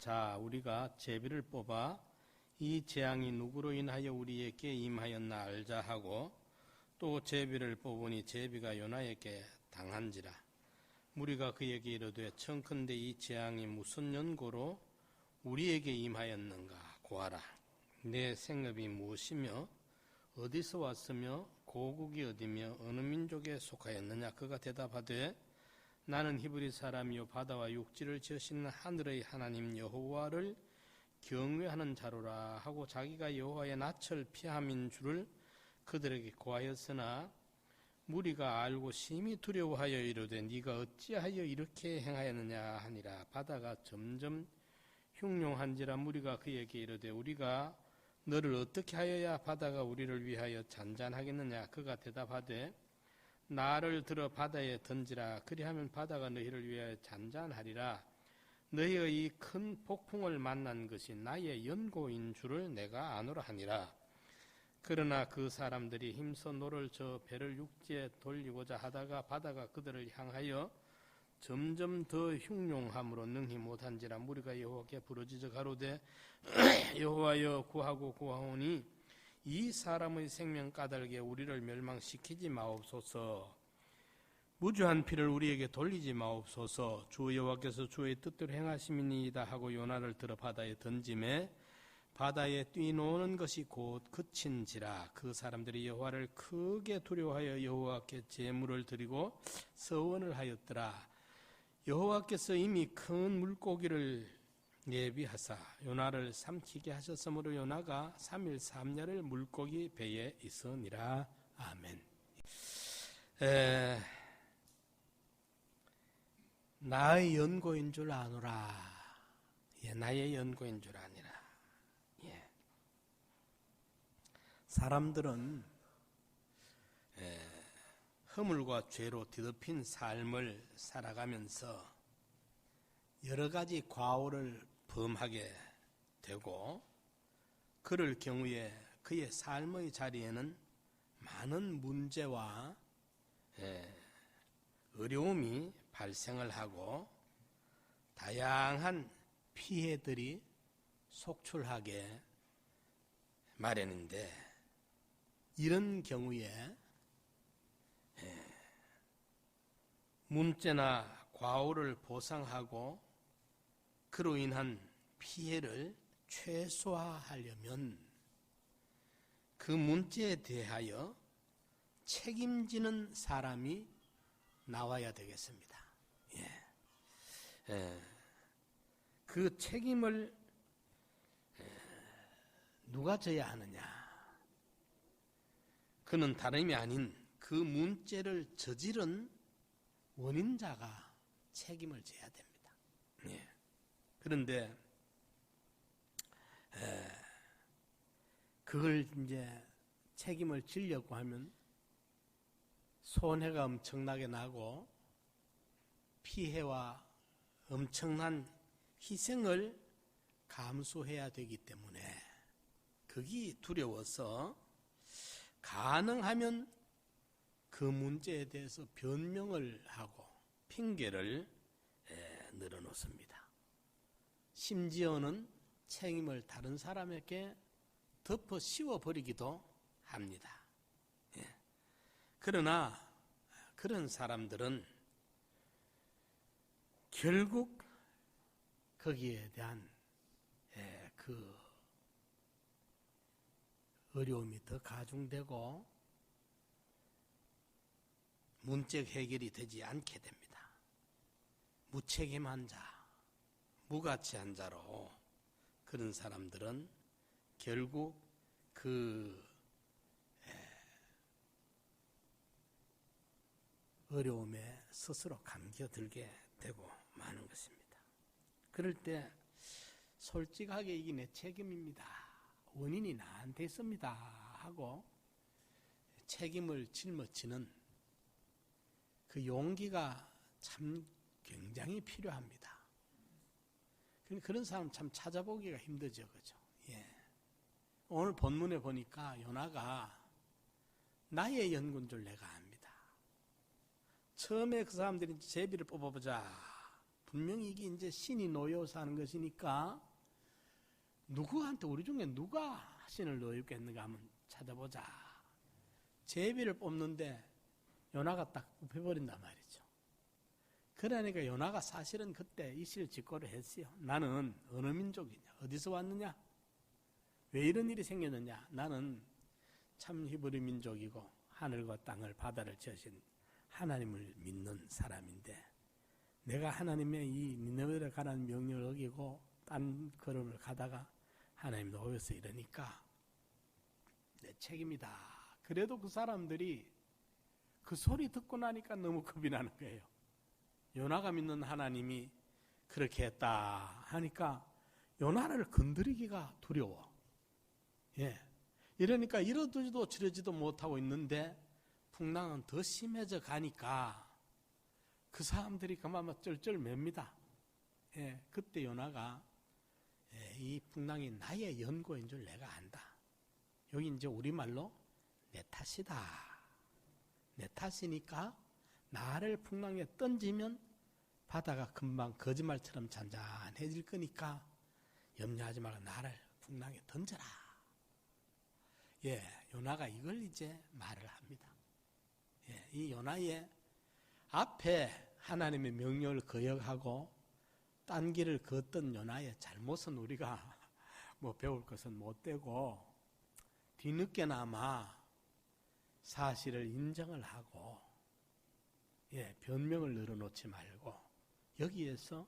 자, 우리가 제비를 뽑아 이 재앙이 누구로 인하여 우리에게 임하였나 알자 하고 또 제비를 뽑으니 제비가 요나에게 당한지라. 무리가 그에게 이르되 청컨대 이 재앙이 무슨 연고로 우리에게 임하였는가 고하라. 내 생업이 무엇이며 어디서 왔으며 고국이 어디며 어느 민족에 속하였느냐. 그가 대답하되 나는 히브리 사람이요 바다와 육지를 지으시는 하늘의 하나님 여호와를 경외하는 자로라 하고 자기가 여호와의 낯을 피함인 줄을 그들에게 고하였으나 무리가 알고 심히 두려워하여 이르되 네가 어찌하여 이렇게 행하였느냐 하니라. 바다가 점점 흉룡한지라. 무리가 그에게 이르되 우리가 너를 어떻게 하여야 바다가 우리를 위하여 잔잔하겠느냐. 그가 대답하되 나를 들어 바다에 던지라. 그리하면 바다가 너희를 위하여 잔잔하리라. 너희의 이 큰 폭풍을 만난 것이 나의 연고인 줄을 내가 아노라 하니라. 그러나 그 사람들이 힘써 노를 저어 배를 육지에 돌리고자 하다가 바다가 그들을 향하여 점점 더 흉룡함으로 능히 못한지라. 무리가 여호와께 부르짖어 가로되 여호와여 구하고 구하오니 이 사람의 생명 까닭에 우리를 멸망시키지 마옵소서. 무죄한 피를 우리에게 돌리지 마옵소서. 주 여호와께서 주의 뜻대로 행하심이니이다 하고 요나를 들어 바다에 던짐에 바다에 뛰노는 것이 곧 그친지라. 그 사람들이 여호와를 크게 두려워하여 여호와께 제물을 드리고 서원을 하였더라. 여호와께서 이미 큰 물고기를 예비하사 요나를 삼키게 하셨으므로 요나가 3일 3야를 물고기 배에 있으니라. 아멘. 나의 연고인 줄 아노라. 나의 연고인 줄 아니라. 사람들은 허물과 죄로 뒤덮인 삶을 살아가면서 여러 가지 과오를 범하게 되고 그럴 경우에 그의 삶의 자리에는 많은 문제와 어려움이 발생을 하고 다양한 피해들이 속출하게 마련인데 이런 경우에 문제나 과오를 보상하고 그로 인한 피해를 최소화하려면 그 문제에 대하여 책임지는 사람이 나와야 되겠습니다. 그 책임을 누가 져야 하느냐? 그는 다름이 아닌 그 문제를 저지른 원인자가 책임을 져야 됩니다. 그런데 그걸 이제 책임을 지려고 하면 손해가 엄청나게 나고 피해와 엄청난 희생을 감수해야 되기 때문에 그게 두려워서 가능하면 그 문제에 대해서 변명을 하고 핑계를 늘어놓습니다. 심지어는 책임을 다른 사람에게 덮어 씌워버리기도 합니다. 그러나 그런 사람들은 결국 거기에 대한 그 어려움이 더 가중되고 문책 해결이 되지 않게 됩니다. 무책임한 자, 무가치한 자로 그런 사람들은 결국 그 어려움에 스스로 감겨들게 되고 마는 것입니다. 그럴 때 솔직하게 이게 내 책임입니다. 원인이 나한테 있습니다. 하고 책임을 짊어지는 그 용기가 참 굉장히 필요합니다. 그런 사람 참 찾아보기가 힘들죠. 그죠? 오늘 본문에 보니까 요나가 나의 연구인 줄 내가 압니다. 처음에 그 사람들이 제비를 뽑아보자 분명히 이게 이제 신이 노여워서 하는 것이니까 누구한테 우리 중에 누가 신을 노여웠겠는가 한번 찾아보자. 제비를 뽑는데 요나가 딱 뽑혀버린단 말이죠. 그러니까 요나가 사실은 그때 이실직고를 했어요. 나는 어느 민족이냐? 어디서 왔느냐? 왜 이런 일이 생겼느냐? 나는 참 히브리 민족이고 하늘과 땅을 바다를 지으신 하나님을 믿는 사람인데 내가 하나님의 이 니느웨로 가라는 명령을 어기고 딴 걸음을 가다가 하나님 놓여서 이러니까 내 책임이다. 그래도 그 사람들이 그 소리 듣고 나니까 너무 겁이 나는 거예요. 요나가 믿는 하나님이 그렇게 했다 하니까 요나를 건드리기가 두려워. 예. 이러니까 이러지도 저러지도 못하고 있는데 풍랑은 더 심해져 가니까 그 사람들이 그만 쩔쩔 맵니다. 예. 그때 요나가 이 풍랑이 나의 연고인 줄 내가 안다. 여기 이제 우리말로 내 탓이다. 내 탓이니까 나를 풍랑에 던지면 바다가 금방 거짓말처럼 잔잔해질 거니까 염려하지 말고 나를 풍랑에 던져라. 예, 요나가 이걸 이제 말을 합니다. 예, 이 요나의 앞에 하나님의 명령을 거역하고 딴 길을 걷던 요나의 잘못은 우리가 뭐 배울 것은 못 되고 뒤늦게나마 사실을 인정을 하고 예, 변명을 늘어놓지 말고 여기에서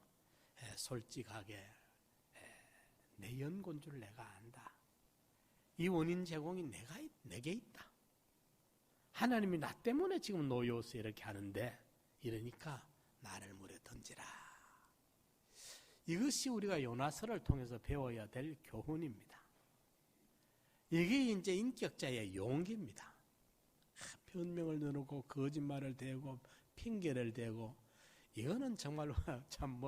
솔직하게 내 연고인 줄 내가 안다. 이 원인 제공이 내게 있다. 하나님이 나 때문에 지금 노여워서 이렇게 하는데 이러니까 나를 물에 던지라. 이것이 우리가 요나서를 통해서 배워야 될 교훈입니다. 이게 이제 인격자의 용기입니다. 변명을 넣어놓고 거짓말을 대고 핑계를 대고 이거는 정말로 참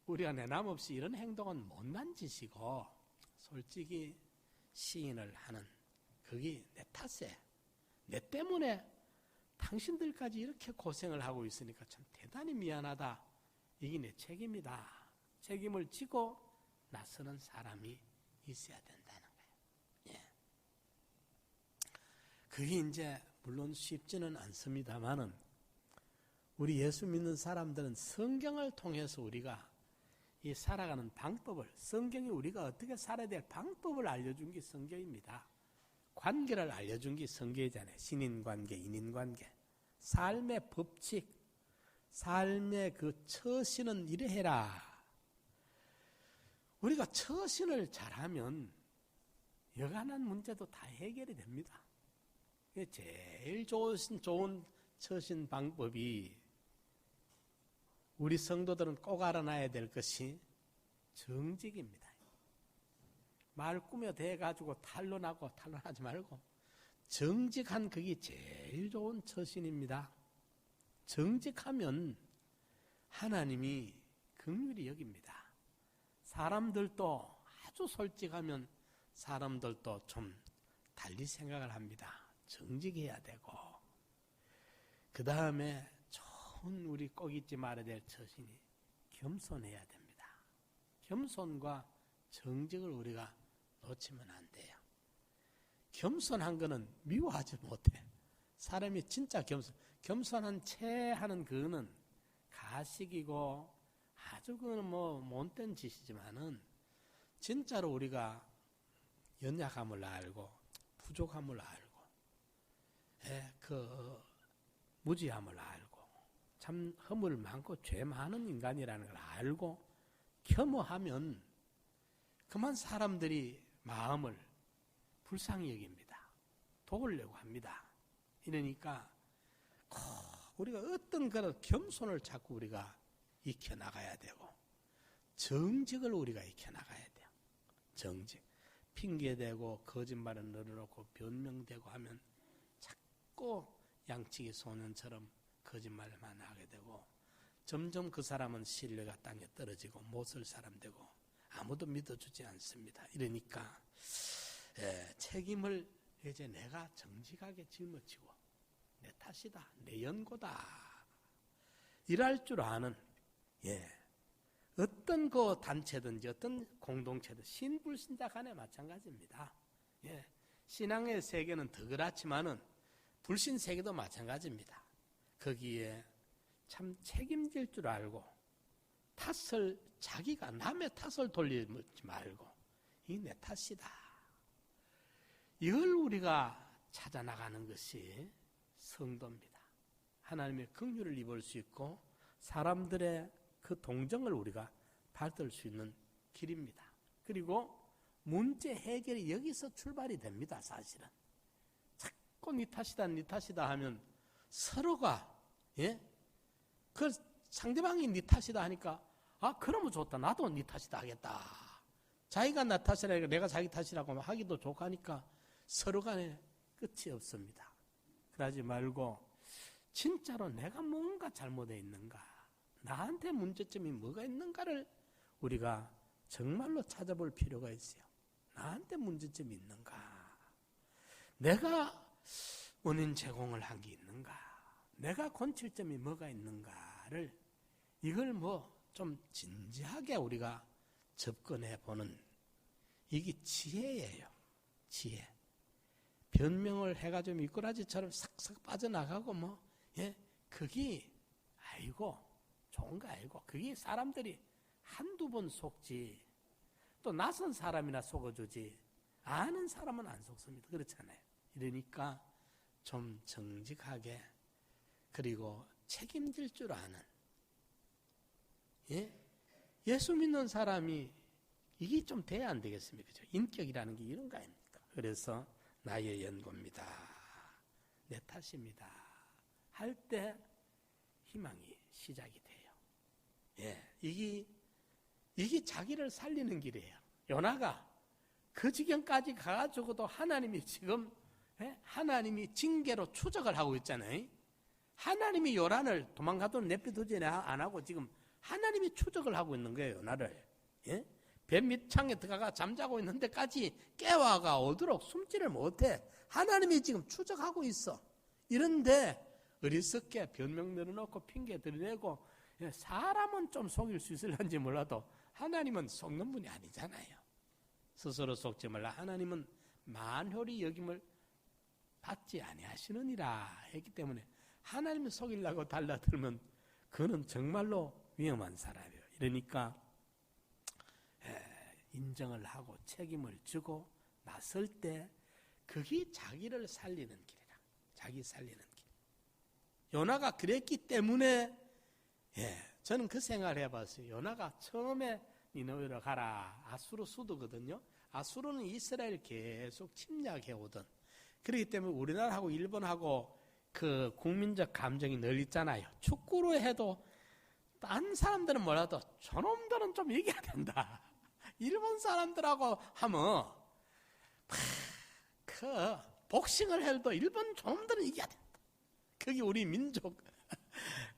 우리가 내남없이 이런 행동은 못난 짓이고 솔직히 시인을 하는 그게 내 탓에 내 때문에 당신들까지 이렇게 고생을 하고 있으니까 참 대단히 미안하다. 이게 내 책임이다. 책임을 지고 나서는 사람이 있어야 된다는 거예요. 예. 그게 이제 물론 쉽지는 않습니다만은 우리 예수 믿는 사람들은 성경을 통해서 우리가 이 살아가는 방법을 성경이 우리가 어떻게 살아야 될 방법을 알려준 게 성경입니다. 관계를 알려준 게 성경이잖아요. 신인관계, 인인관계, 삶의 법칙, 삶의 그 처신은 이래 해라. 우리가 처신을 잘하면 여간한 문제도 다 해결이 됩니다. 제일 좋은 처신 방법이 우리 성도들은 꼭 알아놔야 될 것이 정직입니다. 말 꾸며대가지고 탄론하지 말고 정직한 그게 제일 좋은 처신입니다. 정직하면 하나님이 긍휼히 여깁니다. 사람들도 아주 솔직하면 사람들도 좀 달리 생각을 합니다. 정직해야 되고 그 다음에 좋은 우리 꼭 잊지 말아야 될 처신이 겸손해야 됩니다. 겸손과 정직을 우리가 놓치면 안 돼요. 겸손한 거는 미워하지 못해. 사람이 진짜 겸손한 채 하는 그거는 가식이고 아주 그거는 못된 짓이지만은 진짜로 우리가 연약함을 알고 부족함을 알고 그 무지함을 알고 참 허물 많고 죄 많은 인간이라는 걸 알고 겸허하면 그만 사람들이 마음을 불쌍히 여깁니다. 도우려고 합니다. 이러니까 우리가 어떤 그런 겸손을 자꾸 우리가 익혀나가야 되고 정직을 우리가 익혀나가야 돼요. 정직. 핑계대고 거짓말을 늘어놓고 변명되고 하면 자꾸 양치기 소년처럼 거짓말만 하게 되고 점점 그 사람은 신뢰가 땅에 떨어지고 못 쓸 사람 되고 아무도 믿어주지 않습니다. 이러니까 책임을 이제 내가 정직하게 짊어지고 내 탓이다. 내 연고다. 일할 줄 아는 어떤 그 단체든지 어떤 공동체든 신불신자 간에 마찬가지입니다. 예. 신앙의 세계는 더 그렇지만은 불신 세계도 마찬가지입니다. 거기에 참 책임질 줄 알고 자기가 남의 탓을 돌리지 말고 이 내 탓이다. 이걸 우리가 찾아 나가는 것이 성도입니다. 하나님의 긍휼을 입을 수 있고 사람들의 그 동정을 우리가 받을 수 있는 길입니다. 그리고 문제 해결이 여기서 출발이 됩니다. 사실은 자꾸 네 탓이다 하면 서로가 그 상대방이 네 탓이다 하니까 그러면 좋다. 나도 네 탓이다 하겠다. 자기가 나 탓이라니까 내가 자기 탓이라고 하기도 좋고 하니까 서로 간에 끝이 없습니다. 그러지 말고 진짜로 내가 뭔가 잘못되어 있는가, 나한테 문제점이 뭐가 있는가를 우리가 정말로 찾아볼 필요가 있어요. 나한테 문제점이 있는가, 내가 원인 제공을 한 게 있는가, 내가 권칠점이 뭐가 있는가를 이걸 좀 진지하게 우리가 접근해 보는 이게 지혜예요. 지혜. 변명을 해가지고 미꾸라지처럼 싹싹 빠져나가고 그게 좋은 거 알고 그게 사람들이 한두 번 속지 또 낯선 사람이나 속아주지 아는 사람은 안 속습니다. 그렇잖아요. 이러니까 좀 정직하게 그리고 책임질 줄 아는 예수 믿는 사람이 이게 좀 돼야 안 되겠습니까? 그죠? 인격이라는 게 이런 거 아닙니까? 그래서 나의 연고입니다. 내 탓입니다. 할 때 희망이 시작이 돼요. 이게 자기를 살리는 길이에요. 요나가 그 지경까지 가가지고도 하나님이 지금 하나님이 징계로 추적을 하고 있잖아요. 하나님이 요나를 도망가도록 내버려두지 안 하고 지금 하나님이 추적을 하고 있는 거예요. 요나를. 배 밑창에 들어가 잠자고 있는 데까지 깨와가 오도록 숨지를 못해. 하나님이 지금 추적하고 있어. 이런데 어리석게 변명 늘어놓고 핑계 들이대고 사람은 좀 속일 수 있을런지 몰라도 하나님은 속는 분이 아니잖아요. 스스로 속지 말라. 하나님은 만홀히 여김을 받지 아니하시느니라 했기 때문에 하나님을 속이려고 달라들면 그는 정말로 위험한 사람이에요. 이러니까 인정을 하고 책임을 지고 나설 때 그게 자기를 살리는 길이라. 자기 살리는 길. 요나가 그랬기 때문에 저는 그 생각을 해봤어요. 요나가 처음에 니느웨로 가라. 아수르 수도거든요. 아수르는 이스라엘 계속 침략해 오던. 그렇기 때문에 우리나라하고 일본하고 그 국민적 감정이 늘 있잖아요. 축구로 해도 딴 사람들은 몰라도 저놈들은 좀 이겨야 된다. 일본 사람들하고 하면 그 복싱을 해도 일본 저놈들은 이겨야 된다. 그게 우리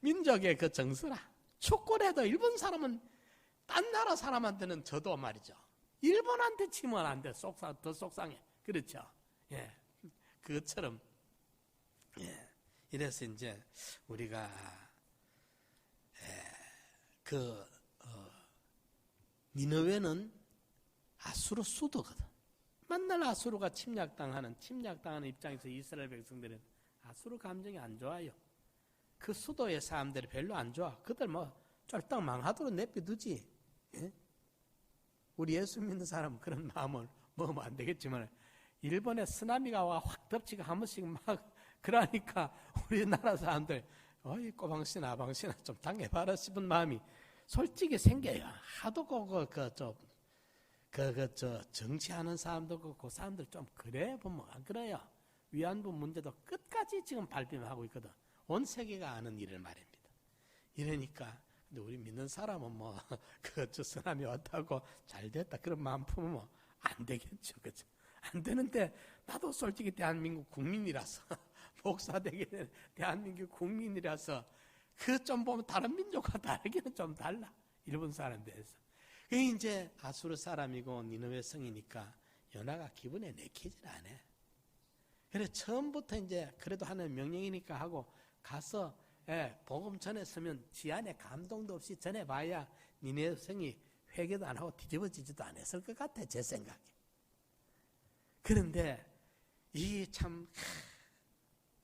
민족의 그 정서라. 축구를 해도 일본 사람은 딴 나라 사람한테는 져도 말이죠. 일본한테 치면 안 돼. 더 속상해. 그렇죠. 그것처럼 이래서 이제 우리가 니느웨는 아수르 수도거든. 맨날 아수르가 침략당하는 입장에서 이스라엘 백성들은 아수르 감정이 안 좋아요. 그 수도의 사람들이 별로 안 좋아. 그들 쫄딱 망하도록 내버려두지. 우리 예수 믿는 사람은 그런 마음을 먹으면 안 되겠지만 일본에 쓰나미가 와 확 덮치고 한 번씩 그러니까 우리나라 사람들 꼬방씨나 아방씨나 좀 당해봐라 싶은 마음이 솔직히 생겨요. 하도 정치하는 사람도 그 사람들 좀 그래 보면 안 그래요. 위안부 문제도 끝까지 지금 발뺌하고 있거든. 온 세계가 아는 일을 말입니다. 이러니까 근데 우리 믿는 사람은 쓰나미 왔다고 잘 됐다 그런 마음 품으면 안 되겠죠, 그죠? 안 되는데 나도 솔직히 대한민국 국민이라서 목사 되게 된 대한민국 국민이라서 그 좀 보면 다른 민족과 다르기는 좀 달라. 일본 사람들에서. 그게 이제 아수르 사람이고 니느웨 성이니까 요나가 기분에 내키질 않아. 그래 처음부터 이제 그래도 하나님 명령이니까 하고 가서 복음 전했으면 지 안에 감동도 없이 전해봐야 니네 성이 회개도 안 하고 뒤집어지지도 않았을 것 같아, 제 생각에. 그런데 이 참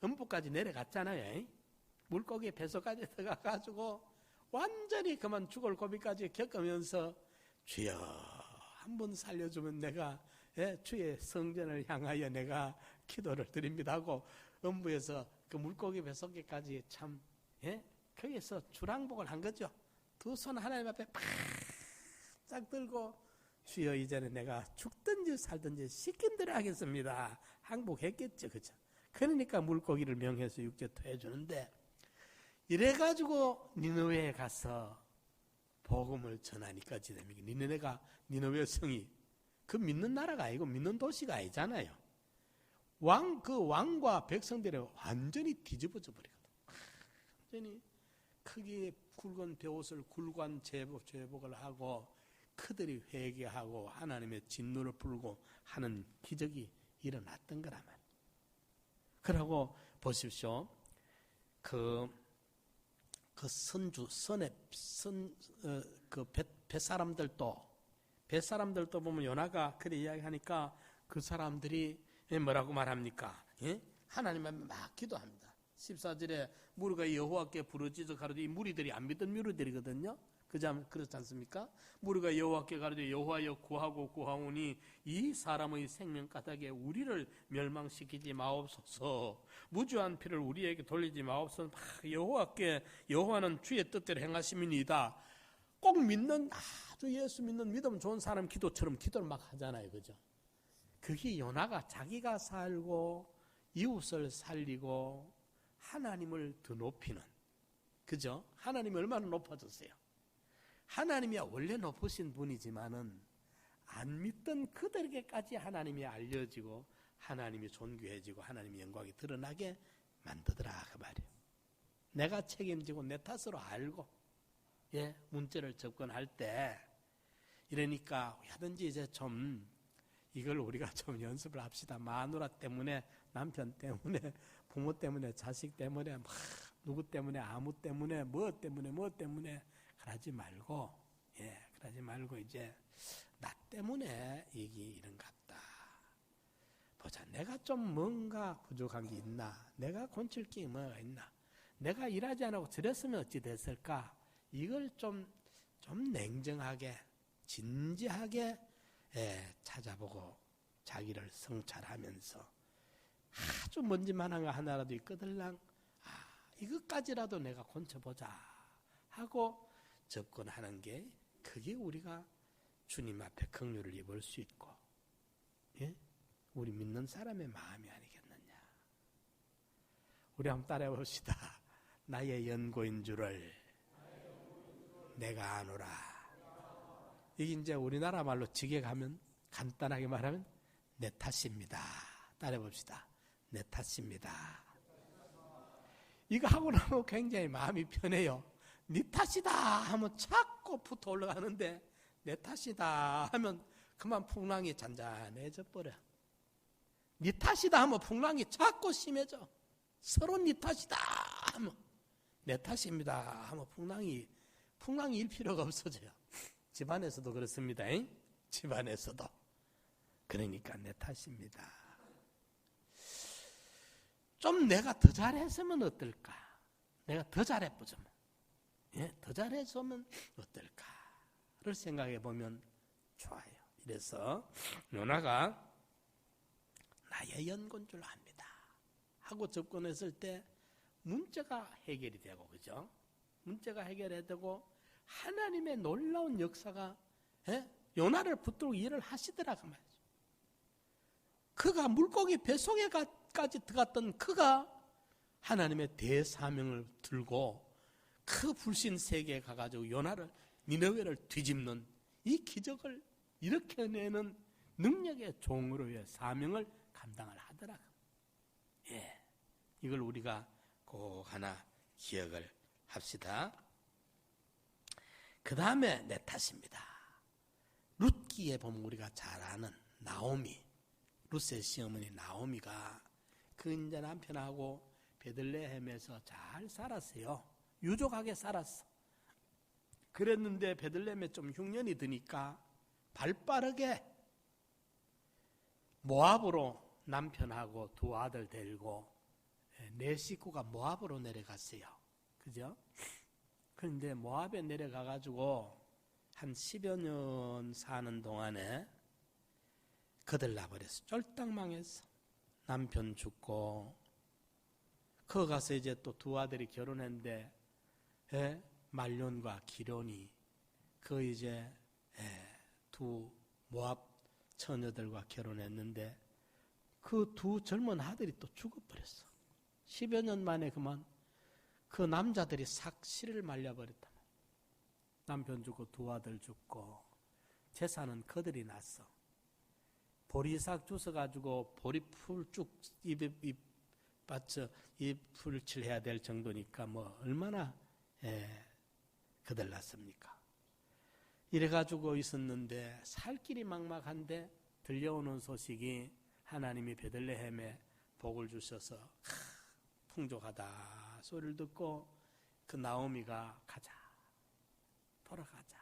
음부까지 내려갔잖아요. 물고기 뱃속까지 들어가가지고 완전히 그만 죽을 고비까지 겪으면서 주여 한번 살려주면 내가 주의 성전을 향하여 내가 기도를 드립니다 하고 음부에서 그 물고기 뱃속에까지 참 거기서 주랑복을 한 거죠. 두 손 하나님 앞에 팍 들고 주여 이제는 내가 죽든지 살든지 시킨 대로 하겠습니다. 항복했겠죠. 그죠? 그러니까 물고기를 명해서 육체 토해주는데 이래가지고 니느웨에 가서 복음을 전하니까 지됩니까? 니느웨 성이 그 믿는 나라가 아니고 믿는 도시가 아니잖아요. 그 왕과 백성들이 완전히 뒤집어져 버리거든. 완전히 크게 굵은 베옷을 굵은 제복을 하고 그들이 회개하고 하나님의 진노를 풀고 하는 기적이 일어났던 거란 말이에요. 그러고 보십시오. 그 뱃사람들도 보면 요나가 그래 이야기하니까 그 사람들이 뭐라고 말합니까? 하나님께 막 기도합니다. 14절에 무리가 여호와께 부르짖어 가로되 이 무리들이 안 믿던 무리들이거든요. 그렇지 않습니까? 무리가 여호와께 가로되 여호와여 구하오니 이 사람의 생명 까닭에 우리를 멸망시키지 마옵소서. 무죄한 피를 우리에게 돌리지 마옵소서. 여호와는 주의 뜻대로 행하심이니이다. 꼭 믿는 아주 예수 믿는 믿음 좋은 사람 기도처럼 기도를 막 하잖아요. 그죠? 그게 요나가 자기가 살고 이웃을 살리고 하나님을 더 높이는, 그죠? 하나님이 얼마나 높아졌어요. 하나님이 원래 높으신 분이지만은 안 믿던 그들에게까지 하나님이 알려지고 하나님이 존귀해지고 하나님의 영광이 드러나게 만들더라 그 말이에요. 내가 책임지고 내 탓으로 알고 문제를 접근할 때 이러니까 하든지 이제 좀 이걸 우리가 좀 연습을 합시다. 마누라 때문에, 남편 때문에, 부모 때문에, 자식 때문에, 누구 때문에, 아무 때문에, 뭐 때문에 그러지 말고 이제 나 때문에 이게 이런갑다. 보자, 내가 좀 뭔가 부족한 게 있나? 내가 곤칠 게 뭐가 있나? 내가 일하지 않고 저랬으면 어찌 됐을까? 이걸 좀 냉정하게, 진지하게 찾아보고 자기를 성찰하면서 아주 먼지만한 거 하나라도 있거들랑 이것까지라도 내가 곤쳐보자 하고 접근하는 게 그게 우리가 주님 앞에 긍휼을 입을 수 있고 우리 믿는 사람의 마음이 아니겠느냐. 우리 한번 따라해 봅시다. 나의 연고인 줄을 내가 아노라. 이게 이제 우리나라 말로 직역하면 간단하게 말하면 내 탓입니다. 따라해 봅시다. 내 탓입니다. 이거 하고 나면 굉장히 마음이 편해요. 네 탓이다 하면 자꾸 붙어 올라가는데 내 탓이다 하면 그만 풍랑이 잔잔해져 버려. 네 탓이다 하면 풍랑이 자꾸 심해져. 서로 네 탓이다 하면 내 탓입니다 하면 풍랑이 일 필요가 없어져요. 집안에서도 그렇습니다. 집안에서도. 그러니까 내 탓입니다. 좀 내가 더 잘했으면 어떨까? 내가 더 잘해보자면, 더 잘했으면 어떨까를 생각해 보면 좋아요. 이래서 요나가 나의 연고인 줄 압니다 하고 접근했을 때 문제가 해결이 되고, 그죠? 문제가 해결이 되고 하나님의 놀라운 역사가 요나를 붙들고 일을 하시더라 그 말이죠. 그가 물고기 뱃속에까지 들어갔던 그가 하나님의 대사명을 들고 그 불신 세계에 가가지고 니느웨를 뒤집는 이 기적을 일으켜내는 능력의 종으로의 사명을 감당을 하더라. 이걸 우리가 꼭 하나 기억을 합시다. 그 다음에 내 탓입니다. 룻기에 보면 우리가 잘 아는 나오미, 룻의 시어머니 나오미가 그 이제 남편하고 베들레헴에서 잘 살았어요. 유족하게 살았어. 그랬는데 베들레헴에 좀 흉년이 드니까 발빠르게 모압으로 남편하고 두 아들 데리고 네 식구가 모압으로 내려갔어요. 그죠? 그런데 모압에 내려가가지고 한 10여 년 사는 동안에 거들나 버렸어. 쫄딱 망했어. 남편 죽고, 거 가서 이제 또 두 아들이 결혼했는데, 말론과 기론이, 그 이제, 두 모압 처녀들과 결혼했는데, 그 두 젊은 아들이 또 죽어버렸어. 10여 년 만에 그만, 그 남자들이 삭실을 말려버렸다. 남편 죽고 두 아들 죽고, 재산은 그들이 났어. 보리싹 주워가지고 보리풀 쭉 입에 받쳐 잎을 칠해야 될 정도니까 뭐 얼마나 거들났습니까? 이래가지고 있었는데 살 길이 막막한데 들려오는 소식이 하나님이 베들레헴에 복을 주셔서 풍족하다 소리를 듣고 그 나오미가 가자, 돌아가자.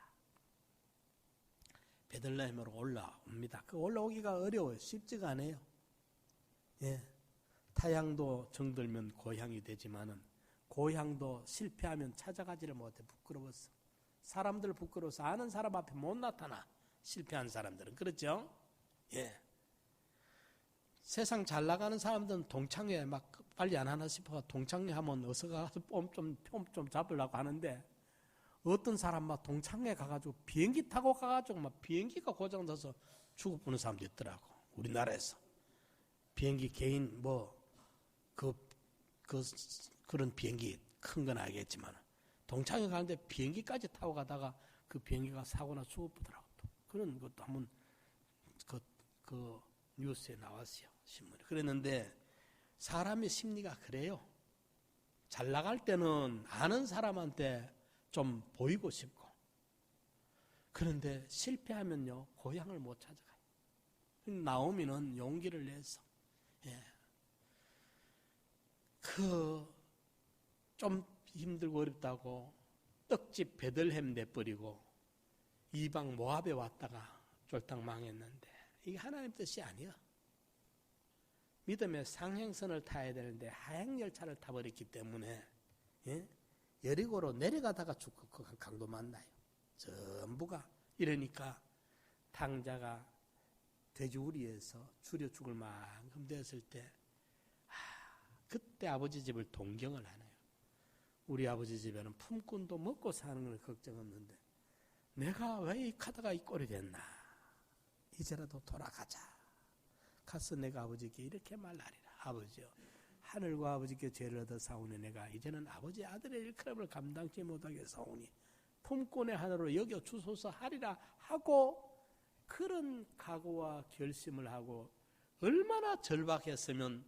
베들레헴으로 올라옵니다. 그 올라오기가 어려워요. 쉽지가 않아요. 타향도 정들면 고향이 되지만은 고향도 실패하면 찾아가지를 못해. 부끄러웠어. 사람들 부끄러워서 아는 사람 앞에 못 나타나. 실패한 사람들은. 그렇죠? 세상 잘 나가는 사람들은 동창회 막 빨리 안 하나 싶어가 동창회 하면 어서 가서 폼 좀 잡으려고 하는데 어떤 사람 막 동창회 가가지고 비행기 타고 가가지고 막 비행기가 고장나서 죽어보는 사람도 있더라고. 우리나라에서. 비행기 개인 그런 비행기 큰 건 알겠지만 동창회 가는데 비행기까지 타고 가다가 그 비행기가 사고나 죽어보더라고. 그런 것도 한번 그 뉴스에 나왔어요. 신문에. 그랬는데 사람의 심리가 그래요. 잘 나갈 때는 아는 사람한테 좀 보이고 싶고 그런데 실패하면요 고향을 못 찾아가요. 나오미는 용기를 내서 좀 힘들고 어렵다고 떡집 베들레헴 내버리고 이방 모압에 왔다가 쫄딱 망했는데 이게 하나님 뜻이 아니야. 믿음의 상행선을 타야 되는데 하행열차를 타버렸기 때문에 여리고로 내려가다가 죽고 그 강도 만나요. 전부가. 이러니까 탕자가 돼지우리에서 줄여 죽을 만큼 됐을 때 그때 아버지 집을 동경을 하네요. 우리 아버지 집에는 품꾼도 먹고 사는 걸 걱정 없는데 내가 왜 이 카드가 이 꼴이 됐나. 이제라도 돌아가자. 가서 내가 아버지께 이렇게 말하리라. 아버지요, 하늘과 아버지께 죄를 얻어 사오니 내가 이제는 아버지 아들의 일컬음을 감당치 못하게 사오니 품꾼의 하늘로 여겨 주소서 하리라 하고 그런 각오와 결심을 하고 얼마나 절박했으면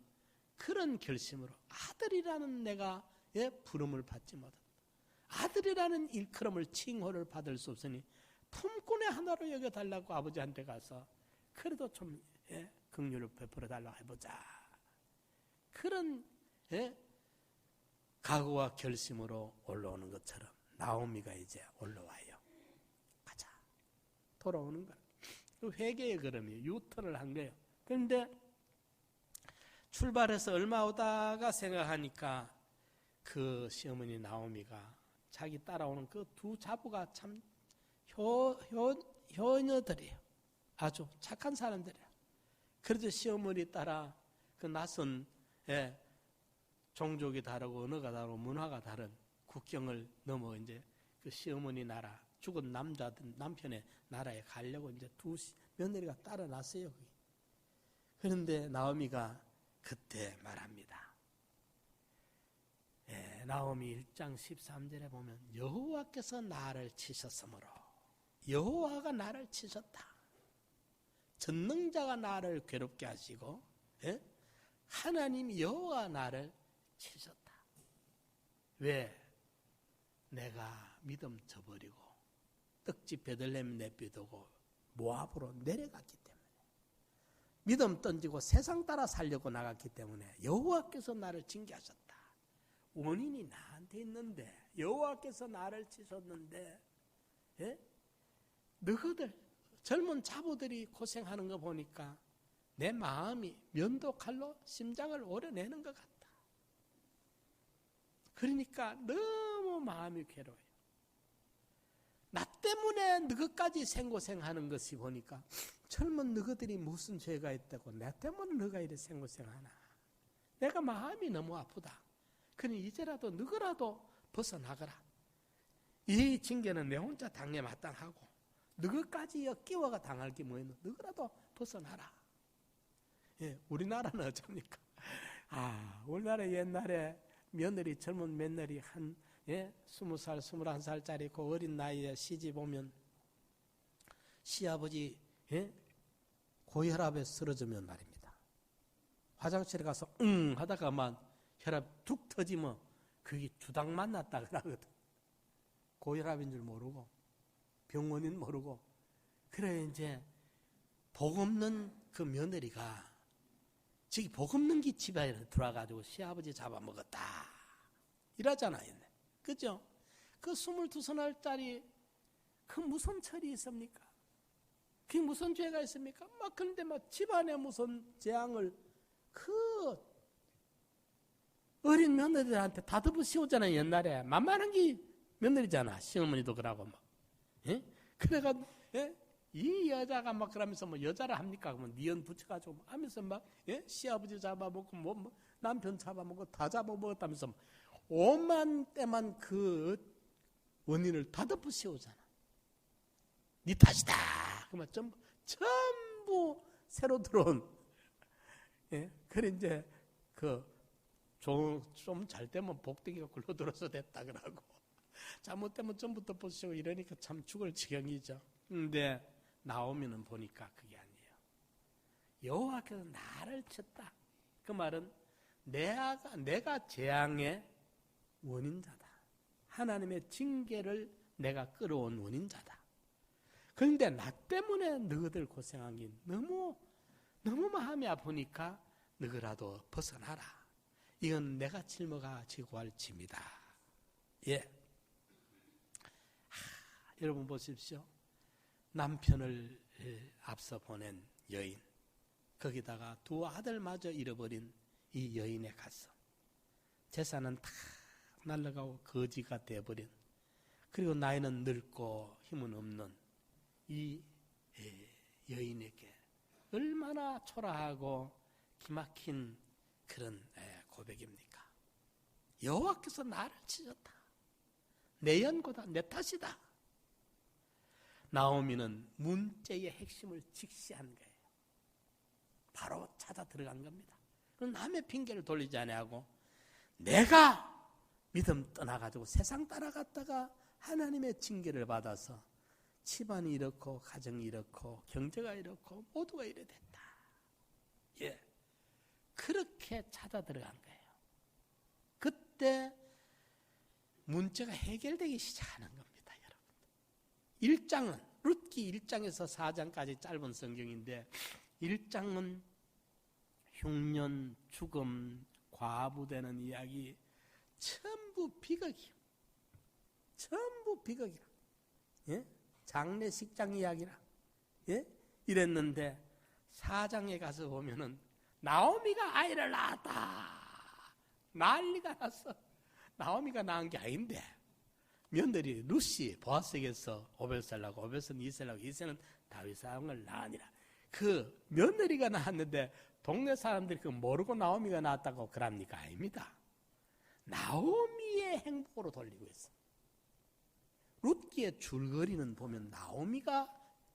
그런 결심으로 아들이라는 내가 부름을 받지 못한다. 아들이라는 일컬음을 칭호를 받을 수 없으니 품꾼의 하나로 여겨달라고 아버지한테 가서 그래도 좀 긍휼을 베풀어 달라고 해보자. 그런 각오와 결심으로 올라오는 것처럼 나오미가 이제 올라와요. 가자. 돌아오는 거야. 그 회개의 걸음이 유턴을 한 거예요. 그런데 출발해서 얼마 오다가 생각하니까 그 시어머니 나오미가 자기 따라오는 그 두 자부가 참 효녀들이에요. 아주 착한 사람들이에요. 그래도 시어머니 따라 그 낯선 종족이 다르고 언어가 다르고 문화가 다른 국경을 넘어 이제 그 시어머니 나라 죽은 남편의 나라에 가려고 이제 두 며느리가 따라 났어요. 그런데 나오미가 그때 말합니다. 나오미 1장 13절에 보면 여호와께서 나를 치셨으므로 여호와가 나를 치셨다. 전능자가 나를 괴롭게 하시고 하나님 여호와가 나를 치셨다. 왜? 내가 믿음 저버리고 떡집 베들레헴 내비두고 모압으로 내려갔기 때문에 믿음 던지고 세상 따라 살려고 나갔기 때문에 여호와께서 나를 징계하셨다. 원인이 나한테 있는데 여호와께서 나를 치셨는데 너희들 젊은 자부들이 고생하는 거 보니까 내 마음이 면도 칼로 심장을 오려내는 것 같다. 그러니까 너무 마음이 괴로워요. 나 때문에 너희까지 생고생하는 것이 보니까 젊은 너희들이 무슨 죄가 있다고 나 때문에 너희가 이렇게 생고생하나. 내가 마음이 너무 아프다. 그러니 이제라도 너희라도 벗어나거라. 이 징계는 내 혼자 당해 마땅하고 너희까지 끼워가 당할 게 뭐였노. 너희라도 벗어나라. 예, 우리나라는 어쩝니까? 우리나라 옛날에 며느리, 젊은 며느리 한 20살, 21살짜리 그 어린 나이에 시집 오면 시아버지 고혈압에 쓰러지면 말입니다. 화장실에 가서 하다가만 혈압 툭 터지면 그게 주당 만났다 그러거든. 고혈압인 줄 모르고 병원인 모르고. 그래 이제 복 없는 그 며느리가 저기 복 없는 게 집에 들어와가지고 시아버지 잡아먹었다 이러잖아요. 그죠? 그 22살짜리 그 무슨 철이 있습니까? 그게 무슨 죄가 있습니까? 그런데 집안에 무슨 재앙을 그 어린 며느리들한테 다듬어 씌우잖아요. 옛날에 만만한 게 며느리잖아. 시어머니도 그러고 그래가지고 이 여자가 그러면서 여자를 합니까? 그러면 니언 붙여가지고 하면서 시아버지 잡아먹고 남편 잡아먹고 다 잡아먹었다면서 오만 때만 그 원인을 다 덮어 씌우잖아. 니 탓이다. 그러면 전부 새로 들어온. 그래 이제 좀 잘 되면 복덩이가 굴러들어서 됐다 그러고 잘못되면 전부 덮어 씌우고 이러니까 참 죽을 지경이죠. 근데 나오면은 보니까 그게 아니에요. 여호와께서 나를 쳤다. 그 말은 내가 재앙의 원인자다. 하나님의 징계를 내가 끌어온 원인자다. 그런데 나 때문에 너희들 고생한 게 너무 마음이 아프니까 너희라도 벗어나라. 이건 내가 짊어가 지고 할 짐이다. 여러분 보십시오. 남편을 앞서 보낸 여인, 거기다가 두 아들마저 잃어버린 이 여인의 가슴, 재산은 다 날아가고 거지가 되어버린, 그리고 나이는 늙고 힘은 없는 이 여인에게 얼마나 초라하고 기막힌 그런 고백입니까? 여호와께서 나를 치셨다. 내 연고다. 내 탓이다. 나오미는 문제의 핵심을 직시한 거예요. 바로 찾아 들어간 겁니다. 남의 핑계를 돌리지 아니하고 내가 믿음 떠나가지고 세상 따라갔다가 하나님의 징계를 받아서 집안이 이렇고 가정이 이렇고 경제가 이렇고 모두가 이래 됐다. 그렇게 찾아 들어간 거예요. 그때 문제가 해결되기 시작하는 겁니다. 여러분. 1장은 룻기 1장에서 4장까지 짧은 성경인데 1장은 흉년, 죽음, 과부되는 이야기 전부 비극이에요. 전부 비극이라. 장례식장 이야기라. 이랬는데 4장에 가서 보면은 나오미가 아이를 낳았다. 난리가 났어. 나오미가 낳은 게 아닌데 며느리 룻이 보아스에게서 오벳을 낳고 오벳은 이세를 낳고 이세는 다윗 왕을 낳으니라. 그 며느리가 낳았는데 동네 사람들이 그 모르고 나오미가 낳았다고 그럽니까? 아닙니다. 나오미의 행복으로 돌리고 있어. 룻기의 줄거리는 보면 나오미가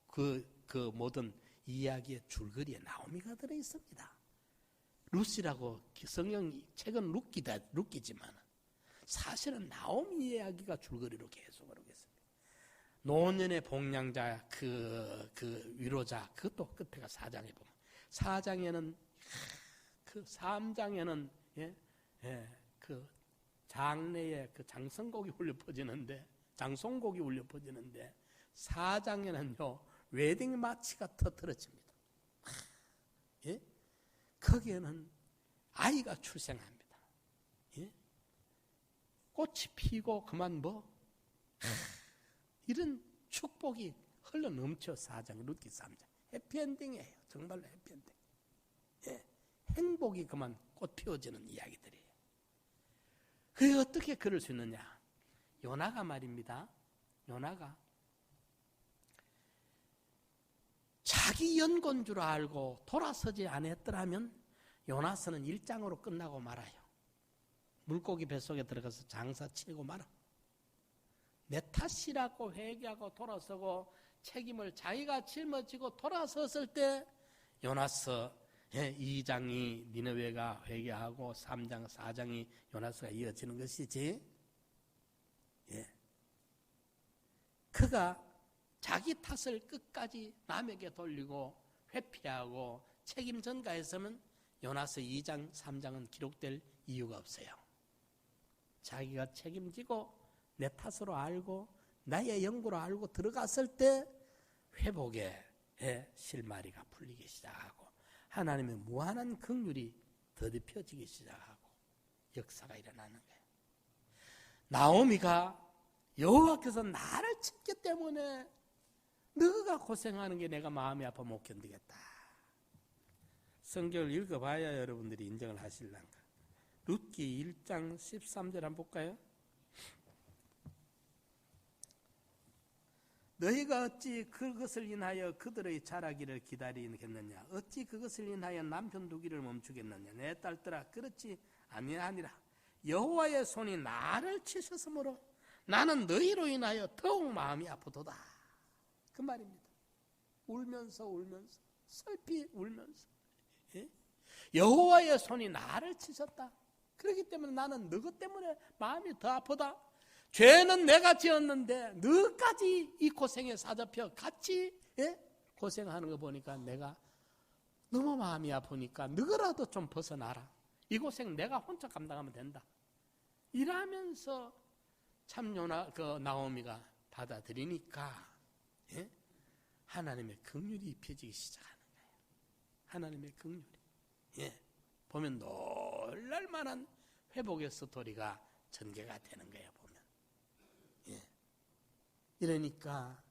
그 모든 이야기의 줄거리에 나오미가 들어있습니다. 룻이라고 성경 책은 룻기지만 사실은 나오미 이야기가 줄거리로 계속 오고 있습니다. 노년의 복량자 그 위로자 그것도 끝에가 4장에 보면 4장에는 그 3장에는 그 장례에 그 장성곡이 울려 퍼지는데 장송곡이 울려 퍼지는데 4장에는요 웨딩 마치가 터뜨려집니다. 거기에는 아이가 출생합니다. 꽃이 피고 그만 이런 축복이 흘러 넘쳐 4장, 룻기 3장. 해피엔딩이에요. 정말로 해피엔딩. 예, 행복이 그만 꽃 피워지는 이야기들이에요. 그게 어떻게 그럴 수 있느냐? 요나가 말입니다. 요나가 자기 연고인 줄 알고 돌아서지 않았더라면 요나서는 1장으로 끝나고 말아요. 물고기 뱃속에 들어가서 장사 치고 말아. 내 탓이라고 회개하고 돌아서고 책임을 자기가 짊어지고 돌아섰을 때 요나서 2장이 니느웨가 회개하고 3장, 4장이 요나서가 이어지는 것이지. 예. 그가 자기 탓을 끝까지 남에게 돌리고 회피하고 책임 전가했으면 요나서 2장, 3장은 기록될 이유가 없어요. 자기가 책임지고 내 탓으로 알고 나의 연고로 알고 들어갔을 때 회복의 실마리가 풀리기 시작하고 하나님의 무한한 긍휼이 더딥혀지기 시작하고 역사가 일어나는 거예요. 나오미가 여호와께서 나를 쳤기 때문에 너가 고생하는 게 내가 마음이 아파 못 견디겠다. 성경을 읽어봐야 여러분들이 인정을 하실란가. 룻기 1장 13절 한번 볼까요? 너희가 어찌 그것을 인하여 그들의 자라기를 기다리겠느냐? 어찌 그것을 인하여 남편 두기를 멈추겠느냐? 내 딸들아, 그렇지 아니하니라. 여호와의 손이 나를 치셨으므로 나는 너희로 인하여 더욱 마음이 아프도다. 그 말입니다. 울면서 슬피 울면서. 예? 여호와의 손이 나를 치셨다. 그렇기 때문에 나는 너희 때문에 마음이 더 아프다. 죄는 내가 지었는데 너까지 이 고생에 사잡혀 같이 고생하는 거 보니까 내가 너무 마음이 아프니까 너라도 좀 벗어나라. 이 고생 내가 혼자 감당하면 된다. 이러면서 참 나오미가 받아들이니까 하나님의 긍휼이 입혀지기 시작하는 거예요. 하나님의 긍휼이. 보면 놀랄만한 회복의 스토리가 전개가 되는 거예요. 보면. 이러니까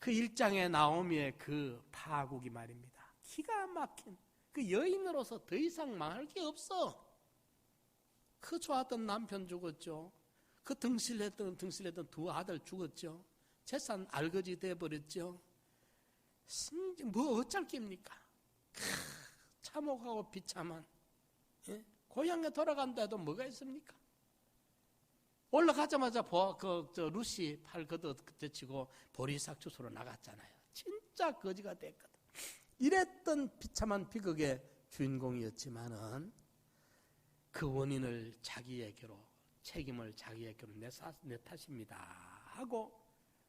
그 1장의 나오미의 그 파국이 말입니다. 기가 막힌 그 여인으로서 더 이상 말할 게 없어. 그 좋았던 남편 죽었죠. 그 등실했던 두 아들 죽었죠. 재산 알거지 돼버렸죠. 뭐 어쩔 깁니까? 참혹하고 비참한 고향에 돌아간다 해도 뭐가 있습니까? 올라가자마자 루시 팔 걷어치고 보리삭주소로 나갔잖아요. 진짜 거지가 됐거든. 이랬던 비참한 비극의 주인공이었지만은 그 원인을 자기에게로 책임을 자기에게로 내 탓입니다 하고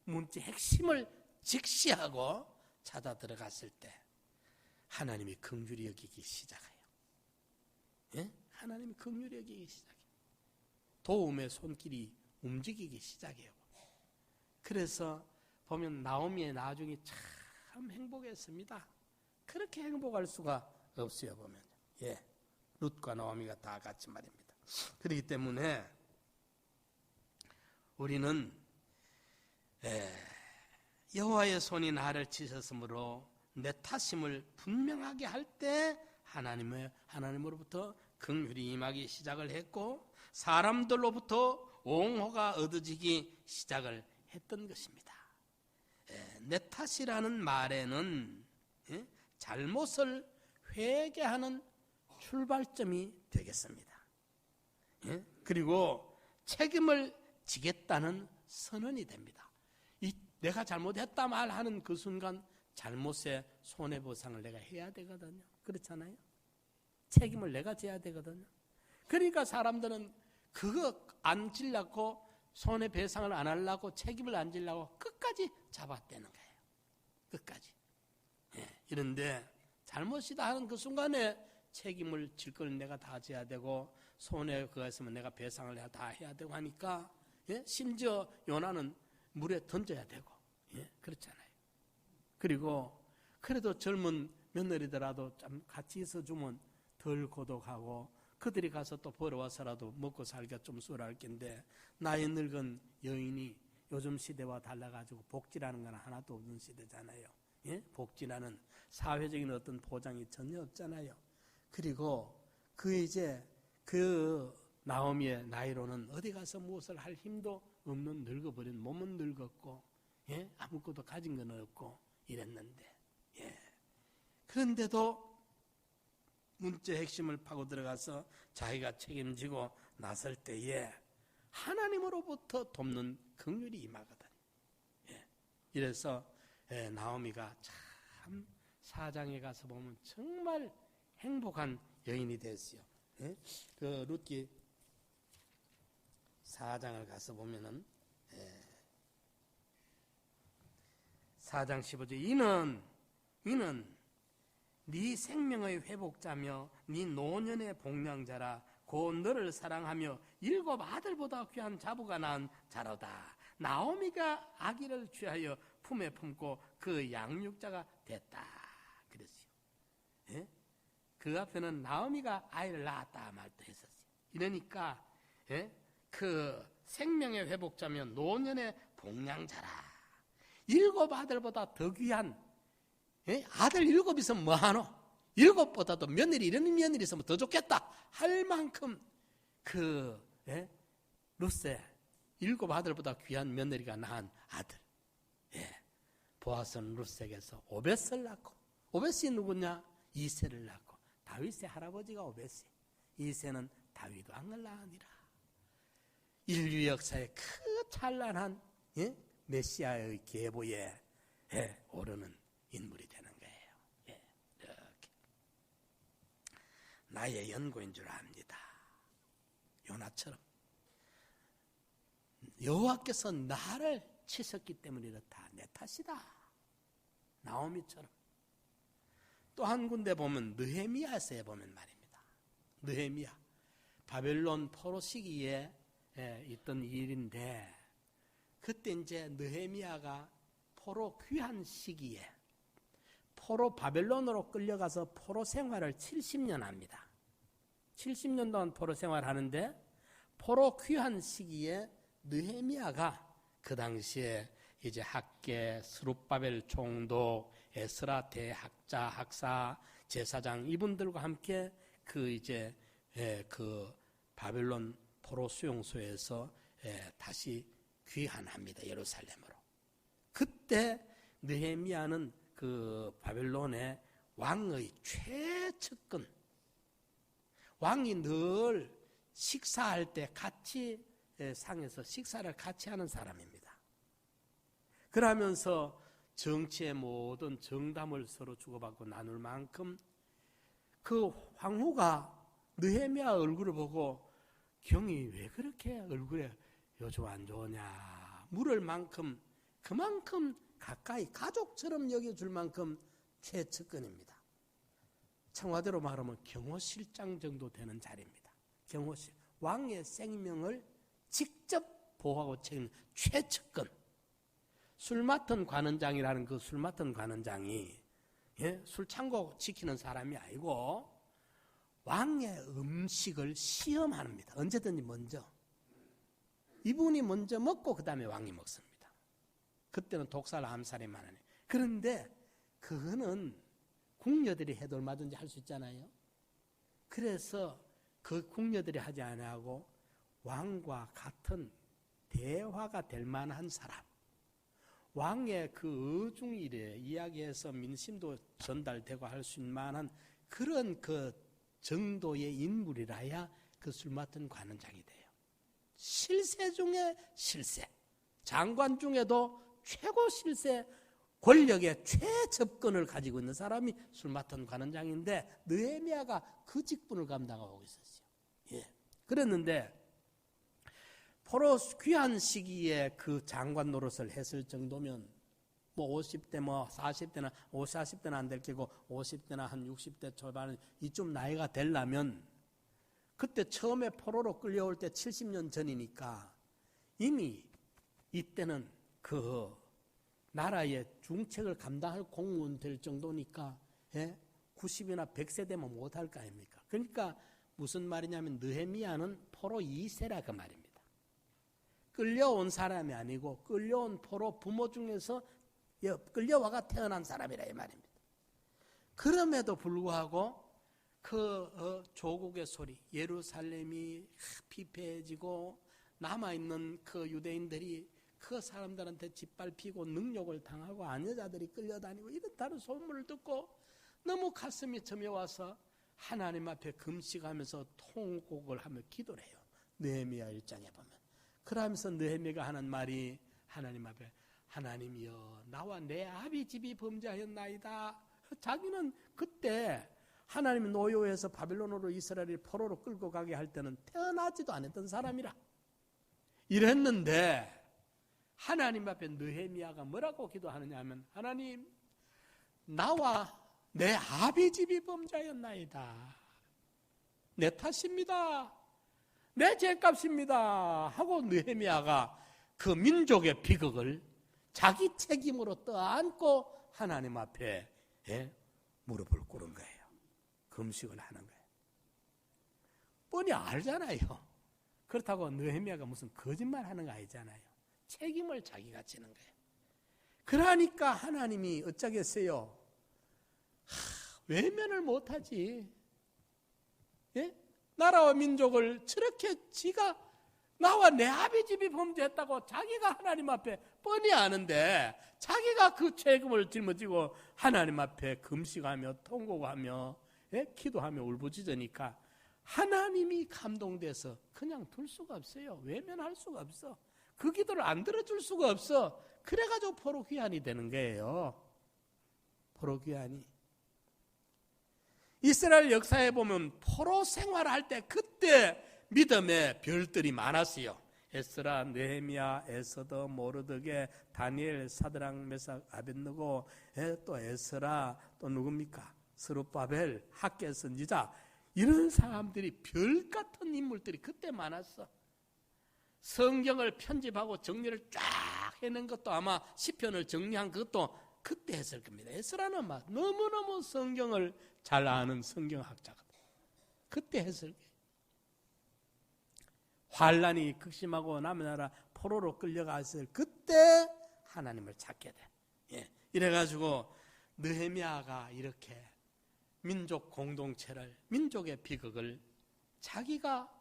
문제 핵심을 직시하고 찾아 들어갔을 때 하나님이 긍휼히 여기기 시작해요. 하나님이 긍휼히 여기기 시작해요. 도움의 손길이 움직이기 시작해요. 그래서 보면 나오미의 나중이 참 행복했습니다. 그렇게 행복할 수가 없어요. 보면 룻과 나오미가 다 같이 말입니다. 그렇기 때문에 우리는 여호와의 손이 나를 치셨으므로 내 탓임을 분명하게 할 때 하나님으로부터 긍휼이 임하기 시작을 했고 사람들로부터 옹호가 얻어지기 시작을 했던 것입니다. 내 탓이라는 말에는 잘못을 회개하는 출발점이 되겠습니다. 그리고 책임을 지겠다는 선언이 됩니다. 내가 잘못했다 말하는 그 순간 잘못의 손해보상을 내가 해야 되거든요. 그렇잖아요. 책임을 내가 져야 되거든요. 그러니까 사람들은 그거 안 지려고 손해배상을 안 하려고 책임을 안 지려고 끝까지 잡아떼는 거예요. 끝까지. 이런데 잘못이다 하는 그 순간에 책임을 질 걸 내가 다 져야 되고 손해 그거 했으면 내가 배상을 다 해야 되고 하니까 심지어 요나는 물에 던져야 되고 그렇잖아요. 그리고 그래도 젊은 며느리더라도 좀 같이 있어주면 덜 고독하고 그들이 가서 또 벌어와서라도 먹고 살기가 좀 수월할 텐데 나이 늙은 여인이 요즘 시대와 달라가지고 복지라는 건 하나도 없는 시대잖아요. 예? 복지라는 사회적인 어떤 보장이 전혀 없잖아요. 그리고 그 나오미의 나이로는 어디 가서 무엇을 할 힘도 없는 늙어버린 몸은 늙었고, 예? 아무것도 가진 건 없고 이랬는데, 예. 그런데도 문제 핵심을 파고 들어가서 자기가 책임지고 나설 때에 하나님으로부터 돕는 긍휼이 임하거든. 예. 이래서 나오미가 참 4장에 가서 보면 정말 행복한 여인이 됐어요. 예? 그 룻기 4장을 가서 보면은 4장 15절 이는 네 생명의 회복자며 네 노년의 복량자라 곧 너를 사랑하며 7 아들보다 귀한 자부가 낳은 자로다. 나오미가 아기를 취하여 품에 품고 그 양육자가 됐다 그랬어요. 예? 그 앞에는 나오미가 아이를 낳았다 말도 했었어요. 이러니까 그 생명의 회복자며 노년의 복량자라 7 아들보다 더 귀한 아들 7 있으면 뭐하노? 7보다도 며느리 이런 며느리 있으면 더 좋겠다 할 만큼 룻세 7 아들보다 귀한 며느리가 낳은 아들 보아스는 룻세에게서 오벳을 낳고 오벳이 누구냐? 이새를 낳고 다윗의 할아버지가 오벳이 이새는 다윗 왕을 낳으니라. 인류 역사의 그 찬란한 메시아의 계보에 오르는 인물이 되는 거예요. 이렇게 나의 연고인 줄 압니다. 요나처럼 여호와께서 나를 치셨기 때문에 이렇다. 내 탓이다. 나오미처럼. 또 한 군데 보면 느헤미야서에 보면 말입니다. 느헤미야 바벨론 포로 시기에 있던 일인데 그때 이제 느헤미야가 포로 귀한 시기에 포로 바벨론으로 끌려가서 포로 생활을 70년 합니다. 70년 동안 포로 생활하는데 포로 귀한 시기에 느헤미야가 그 당시에 이제 학계, 스룹바벨 총독, 에스라 대학자, 학사, 제사장 이분들과 함께 그 바벨론 포로 수용소에서 다시 귀환합니다. 예루살렘으로. 그때 느헤미야는 그 바벨론의 왕의 최측근, 왕이 늘 식사할 때 같이 상에서 식사를 같이 하는 사람입니다. 그러면서 정치의 모든 정담을 서로 주고받고 나눌 만큼 그 황후가 느헤미야 얼굴을 보고 경이 왜 그렇게 얼굴에 요즘 안 좋으냐 물을 만큼 그만큼 가까이 가족처럼 여겨줄 만큼 최측근입니다. 청와대로 말하면 경호실장 정도 되는 자리입니다. 경호실 왕의 생명을 직접 보호하고 책임지는 최측근. 술 맡은 관원장이라는 그 술 맡은 관원장이 술 창고 지키는 사람이 아니고 왕의 음식을 시험합니다. 언제든지 먼저. 이분이 먼저 먹고 그 다음에 왕이 먹습니다. 그때는 독살 암살이 많으니. 그런데 그거는 궁녀들이 해도 얼마든지 할 수 있잖아요. 그래서 그 궁녀들이 하지 않고 왕과 같은 대화가 될 만한 사람. 왕의 그 어중일에 이야기해서 민심도 전달되고 할 수 있는 만한 그런 그 정도의 인물이라야 그 술 맡은 관원장이 돼요. 실세 중에 실세, 장관 중에도 최고 실세, 권력의 최접근을 가지고 있는 사람이 술 맡은 관원장인데 느헤미야가 그 직분을 감당하고 있었어요. 그랬는데 포로 귀한 시기에 그 장관 노릇을 했을 정도면 뭐 50대 뭐 40대나 40대는 안 될 게고 50대나 한 60대 초반 이쯤 나이가 되려면 그때 처음에 포로로 끌려올 때 70년 전이니까 이미 이때는 그 나라의 중책을 감당할 공무원 될 정도니까 90이나 100세 되면 못할 거 아닙니까? 그러니까 무슨 말이냐면 느헤미야는 포로 2세라 그 말입니다. 끌려온 사람이 아니고 끌려온 포로 부모 중에서 끌려와가 태어난 사람이라 이 말입니다. 그럼에도 불구하고 그 조국의 소리, 예루살렘이 피폐해지고 남아있는 그 유대인들이 그 사람들한테 짓밟히고 능욕을 당하고 아녀자들이 끌려다니고 이렇다는 소문을 듣고 너무 가슴이 저며와서 하나님 앞에 금식하면서 통곡을 하며 기도를 해요. 느헤미야 1장에 보면. 그러면서 느헤미야가 하는 말이 하나님 앞에 하나님이여 나와 내 아비 집이 범죄하였나이다. 자기는 그때 하나님이 노여워해서 바빌론으로 이스라엘을 포로로 끌고 가게 할 때는 태어나지도 않았던 사람이라 이랬는데 하나님 앞에 느헤미야가 뭐라고 기도하느냐 하면 하나님 나와 내 아비 집이 범죄하였나이다. 내 탓입니다. 내 죄값입니다. 하고 느헤미야가 그 민족의 비극을 자기 책임으로 떠안고 하나님 앞에 무릎을 꿇은 거예요. 금식을 하는 거예요. 뻔히 알잖아요. 그렇다고 느헤미야가 무슨 거짓말 하는 거 아니잖아요. 책임을 자기가 지는 거예요. 그러니까 하나님이 어쩌겠어요? 외면을 못하지. 예? 나라와 민족을 저렇게 지가 나와 내 아비 집이 범죄했다고 자기가 하나님 앞에 뻔히 아는데 자기가 그 책임을 짊어지고 하나님 앞에 금식하며 통곡하며 기도하며 울부짖으니까 하나님이 감동돼서 그냥 둘 수가 없어요. 외면할 수가 없어. 그 기도를 안 들어줄 수가 없어. 그래가지고 포로 귀환이 되는 거예요. 포로 귀환이. 이스라엘 역사에 보면 포로 생활할 때 그때 믿음의 별들이 많았어요. 에스라, 느헤미야, 에서더, 모르드게, 다니엘, 사드락, 메삭, 아벳느고, 또 에스라, 또 누굽니까? 스룹바벨, 학개 선지자 이런 사람들이 별 같은 인물들이 그때 많았어. 성경을 편집하고 정리를 쫙 해낸 것도 아마 시편을 정리한 것도 그때 했을 겁니다. 에스라는 막 너무너무 성경을 잘 아는 성경학자거든. 그때 했을 거예요. 환란이 극심하고 남의 나라 포로로 끌려갔을 그때 하나님을 찾게 돼. 이래가지고 느헤미야가 이렇게 민족 공동체를 민족의 비극을 자기가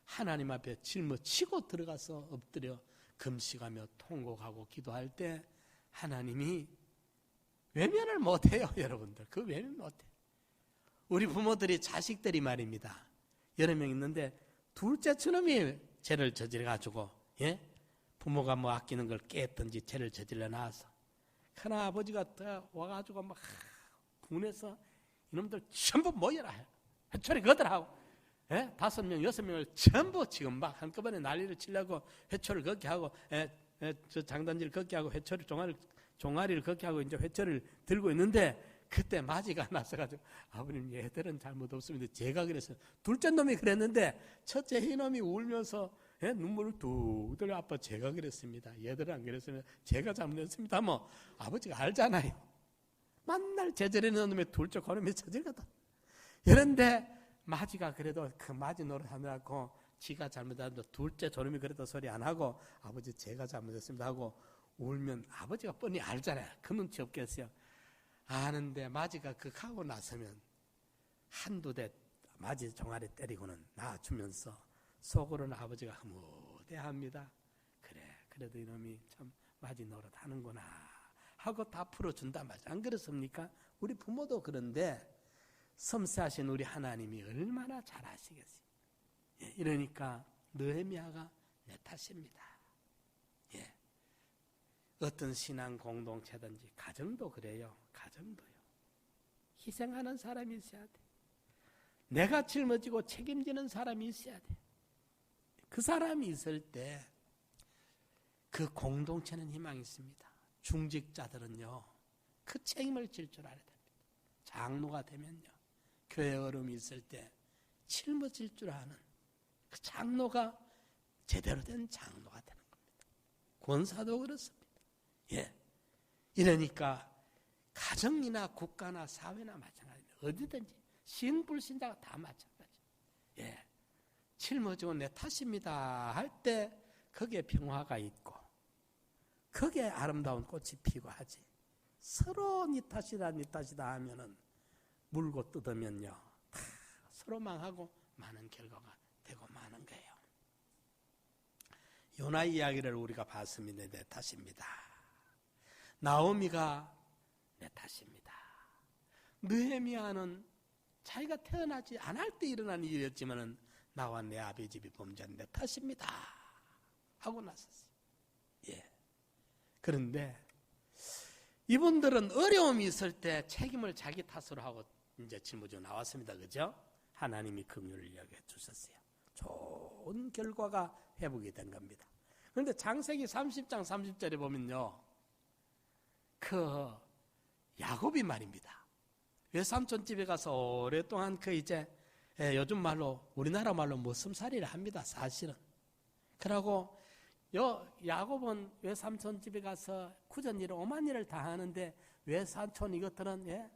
하나님 앞에 짊어지고 들어가서 엎드려 금식하며 통곡하고 기도할 때 하나님이 외면을 못해요. 여러분들 그 외면 못해요. 우리 부모들이 자식들이 말입니다. 여러 명 있는데 둘째 처놈이 죄를 저질러가지고 부모가 뭐 아끼는 걸 깼든지 죄를 저질러 놔서 큰 아버지가 와가지고 막 분해서 이놈들 전부 모여라 회초리 거들하고 5명 6명을 전부 지금 막 한꺼번에 난리를 치려고 회초리를 걷게 하고 저 장단지를 걷게 하고 회초리 종아리를 걷게 하고 이제 회초리를 들고 있는데 그때 맞이가 나서가지고 아버님 얘들은 잘못 없습니다. 제가 그랬어요. 둘째 놈이 그랬는데 첫째 이놈이 울면서 눈물을 뚝 흘려 아빠 제가 그랬습니다. 얘들은 안 그랬습니다. 제가 잘못했습니다. 뭐 아버지가 알잖아요. 맨날 제절해놓은 놈의 둘째 그놈이 저질거든. 그런데 마지가 그래도 그 마지 노릇 하느라고 지가 잘못하는데 둘째 저놈이 그래도 소리 안 하고 아버지 제가 잘못했습니다 하고 울면 아버지가 뻔히 알잖아요. 그 눈치 없겠어요. 아는데 마지가 극하고 나서면 한두 대 마지 종아리 때리고는 놔주면서 속으로는 아버지가 흐뭇해합니다. 그래 그래도 이놈이 참 마지 노릇 하는구나 하고 다 풀어준단 말이죠. 안 그렇습니까? 우리 부모도 그런데 섬세하신 우리 하나님이 얼마나 잘 아시겠어요. 이러니까 느헤미야가 내 탓입니다. 어떤 신앙 공동체든지 가정도 그래요. 가정도요. 희생하는 사람이 있어야 돼. 내가 짊어지고 책임지는 사람이 있어야 돼. 그 사람이 있을 때 그 공동체는 희망이 있습니다. 중직자들은요. 그 책임을 질 줄 알아야 됩니다. 장로가 되면요. 교회 어름이 있을 때 짊어질 줄 아는 그 장로가 제대로 된 장로가 되는 겁니다. 권사도 그렇습니다. 이러니까 가정이나 국가나 사회나 마찬가지입니다. 어디든지 신불신자가 다 마찬가지예요. 짊어지고 내 탓입니다 할 때 거기에 평화가 있고 거기에 아름다운 꽃이 피고 하지. 서로 니 탓이다 니 탓이다 하면은 물고 뜯으면요 다 서로 망하고 많은 결과가 되고 마는 거예요. 요나 이야기를 우리가 봤습니다. 내 탓입니다. 나오미가 내 탓입니다. 느헤미야는 자기가 태어나지 않을 때 일어난 일이었지만은 나와 내 아비 집이 범죄한 내 탓입니다 하고 나섰어요. 예. 그런데 이분들은 어려움이 있을 때 책임을 자기 탓으로 하고 이제 짊어지고 나왔습니다. 그죠? 하나님이 긍휼을 여겨 주셨어요. 좋은 결과가 회복이 된 겁니다. 그런데 창세기 30장 30절에 보면요, 그 야곱이 말입니다. 외삼촌 집에 가서 오랫동안 이제 요즘 말로 우리나라 말로 머슴살이를 합니다. 사실은. 그러고 야곱은 외삼촌 집에 가서 굳은 일을 오만 일을 다 하는데 외삼촌 이것들은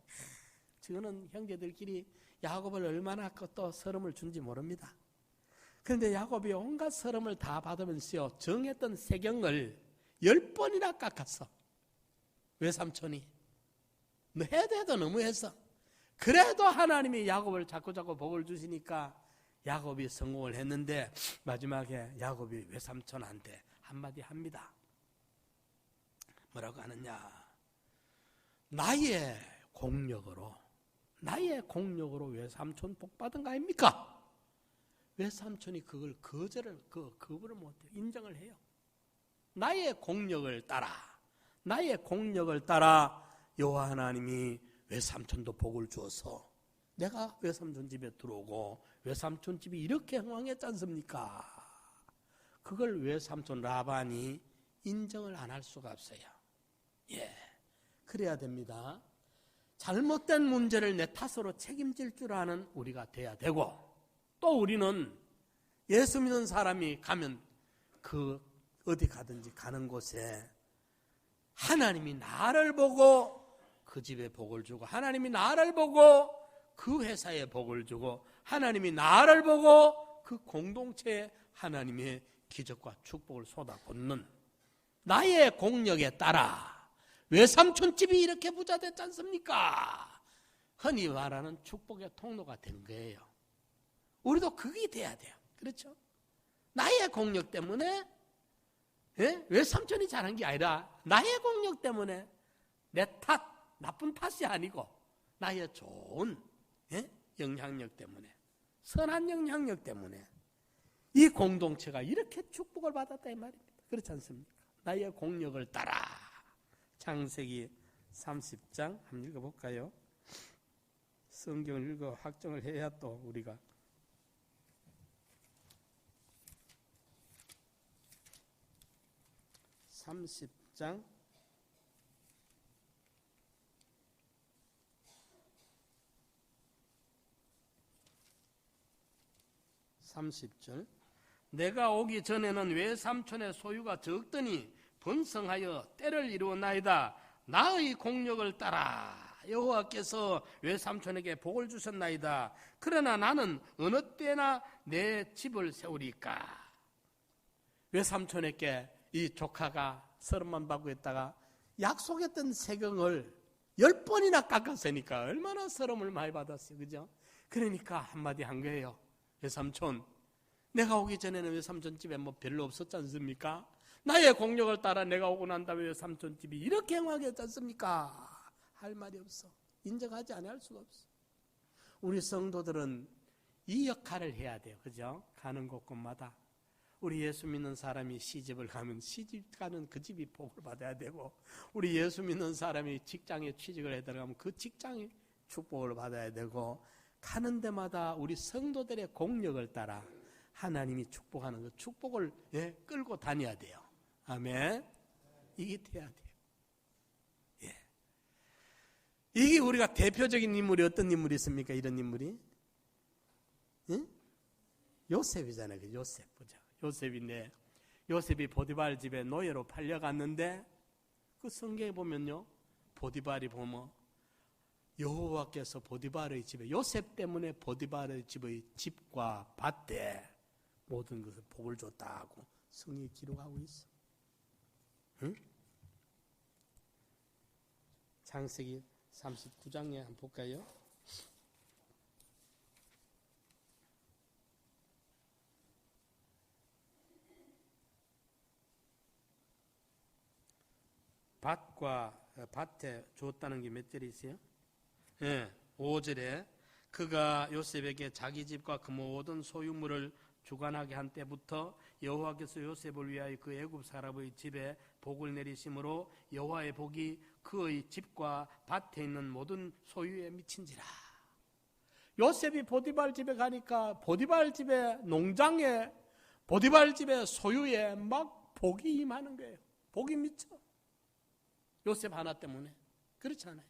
저는 형제들끼리 야곱을 얼마나 또 서름을 준지 모릅니다. 그런데 야곱이 온갖 서름을 다 받으면서 정했던 세경을 10번이나 깎았어. 외삼촌이 해도 너무했어. 그래도 하나님이 야곱을 자꾸 복을 주시니까 야곱이 성공을 했는데 마지막에 야곱이 외삼촌한테 한마디 합니다. 뭐라고 하느냐? 나의 공력으로 외삼촌 복 받은 거 아닙니까? 외삼촌이 그걸 거부를 못해요. 인정을 해요. 나의 공력을 따라 여호와 하나님이 외삼촌도 복을 주어서 내가 외삼촌 집에 들어오고 외삼촌 집이 이렇게 흥왕했지 않습니까? 그걸 외삼촌 라반이 인정을 안 할 수가 없어요. 예, 그래야 됩니다. 잘못된 문제를 내 탓으로 책임질 줄 아는 우리가 돼야 되고, 또 우리는 예수 믿는 사람이 가면 어디 가든지 가는 곳에 하나님이 나를 보고 그 집에 복을 주고, 하나님이 나를 보고 그 회사에 복을 주고, 하나님이 나를 보고 그 공동체에 하나님의 기적과 축복을 쏟아붓는 나의 공력에 따라 외삼촌 집이 이렇게 부자 됐지 않습니까? 흔히 말하는 축복의 통로가 된 거예요. 우리도 그게 돼야 돼요. 그렇죠? 나의 공력 때문에 외삼촌이 잘한 게 아니라 나의 공력 때문에 내 탓, 나쁜 탓이 아니고 나의 좋은 영향력 때문에, 선한 영향력 때문에 이 공동체가 이렇게 축복을 받았다 이 말입니다. 그렇지 않습니까? 나의 공력을 따라. 창세기 30장 한번 읽어볼까요? 성경을 읽어 확정을 해야 또 우리가 (30장) 30절. 내가 오기 전에는 외삼촌의 소유가 적더니 번성하여 때를 이루었나이다. 나의 공력을 따라 여호와께서 외삼촌에게 복을 주셨나이다. 그러나 나는 어느 때나 내 집을 세우리까. 외삼촌에게 이 조카가 서름만 받고 있다가 약속했던 세경을 10번이나 깎았으니까 얼마나 서름을 많이 받았어요. 그죠? 그러니까 한마디 한 거예요. 외삼촌, 내가 오기 전에는 외삼촌 집에 별로 없었지 않습니까? 나의 공력을 따라 내가 오고 난 다음에 외삼촌 집이 이렇게 행하겠지 않습니까? 할 말이 없어. 인정하지 않을 수가 없어. 우리 성도들은 이 역할을 해야 돼요. 그죠? 가는 곳곳마다 우리 예수 믿는 사람이 시집을 가면 시집 가는 그 집이 복을 받아야 되고, 우리 예수 믿는 사람이 직장에 취직을 해 들어가면 그 직장이 축복을 받아야 되고, 가는 데마다 우리 성도들의 공력을 따라 하나님이 축복하는 그 축복을 끌고 다녀야 돼요. 아멘. 이게 돼야 돼요. 예. 이게 우리가 대표적인 인물이 어떤 인물이 있습니까? 이런 인물이? 응? 요셉이잖아요. 그 요셉. 보자. 요셉인데, 요셉이 보디발 집에 노예로 팔려갔는데, 그 성경에 보면요, 보디발이 보면 여호와께서 보디발의 집에, 요셉 때문에 보디발의 집의 집과 밭에 모든 것을 복을 줬다 하고 성경에 기록하고 있어. 응? 창세기 39장에 한번 볼까요? 밭에 줬다는 게 몇 절이 있어요? 예, 5절에 그가 요셉에게 자기 집과 그 모든 소유물을 주관하게 한 때부터 여호와께서 요셉을 위하여 그 애굽 사람의 집에 복을 내리심으로 여호와의 복이 그의 집과 밭에 있는 모든 소유에 미친지라. 요셉이 보디발 집에 가니까 보디발 집의 농장에 보디발 집의 소유에 막 복이 임하는 거예요. 복이 미쳐. 요셉 하나 때문에. 그렇지 않아요?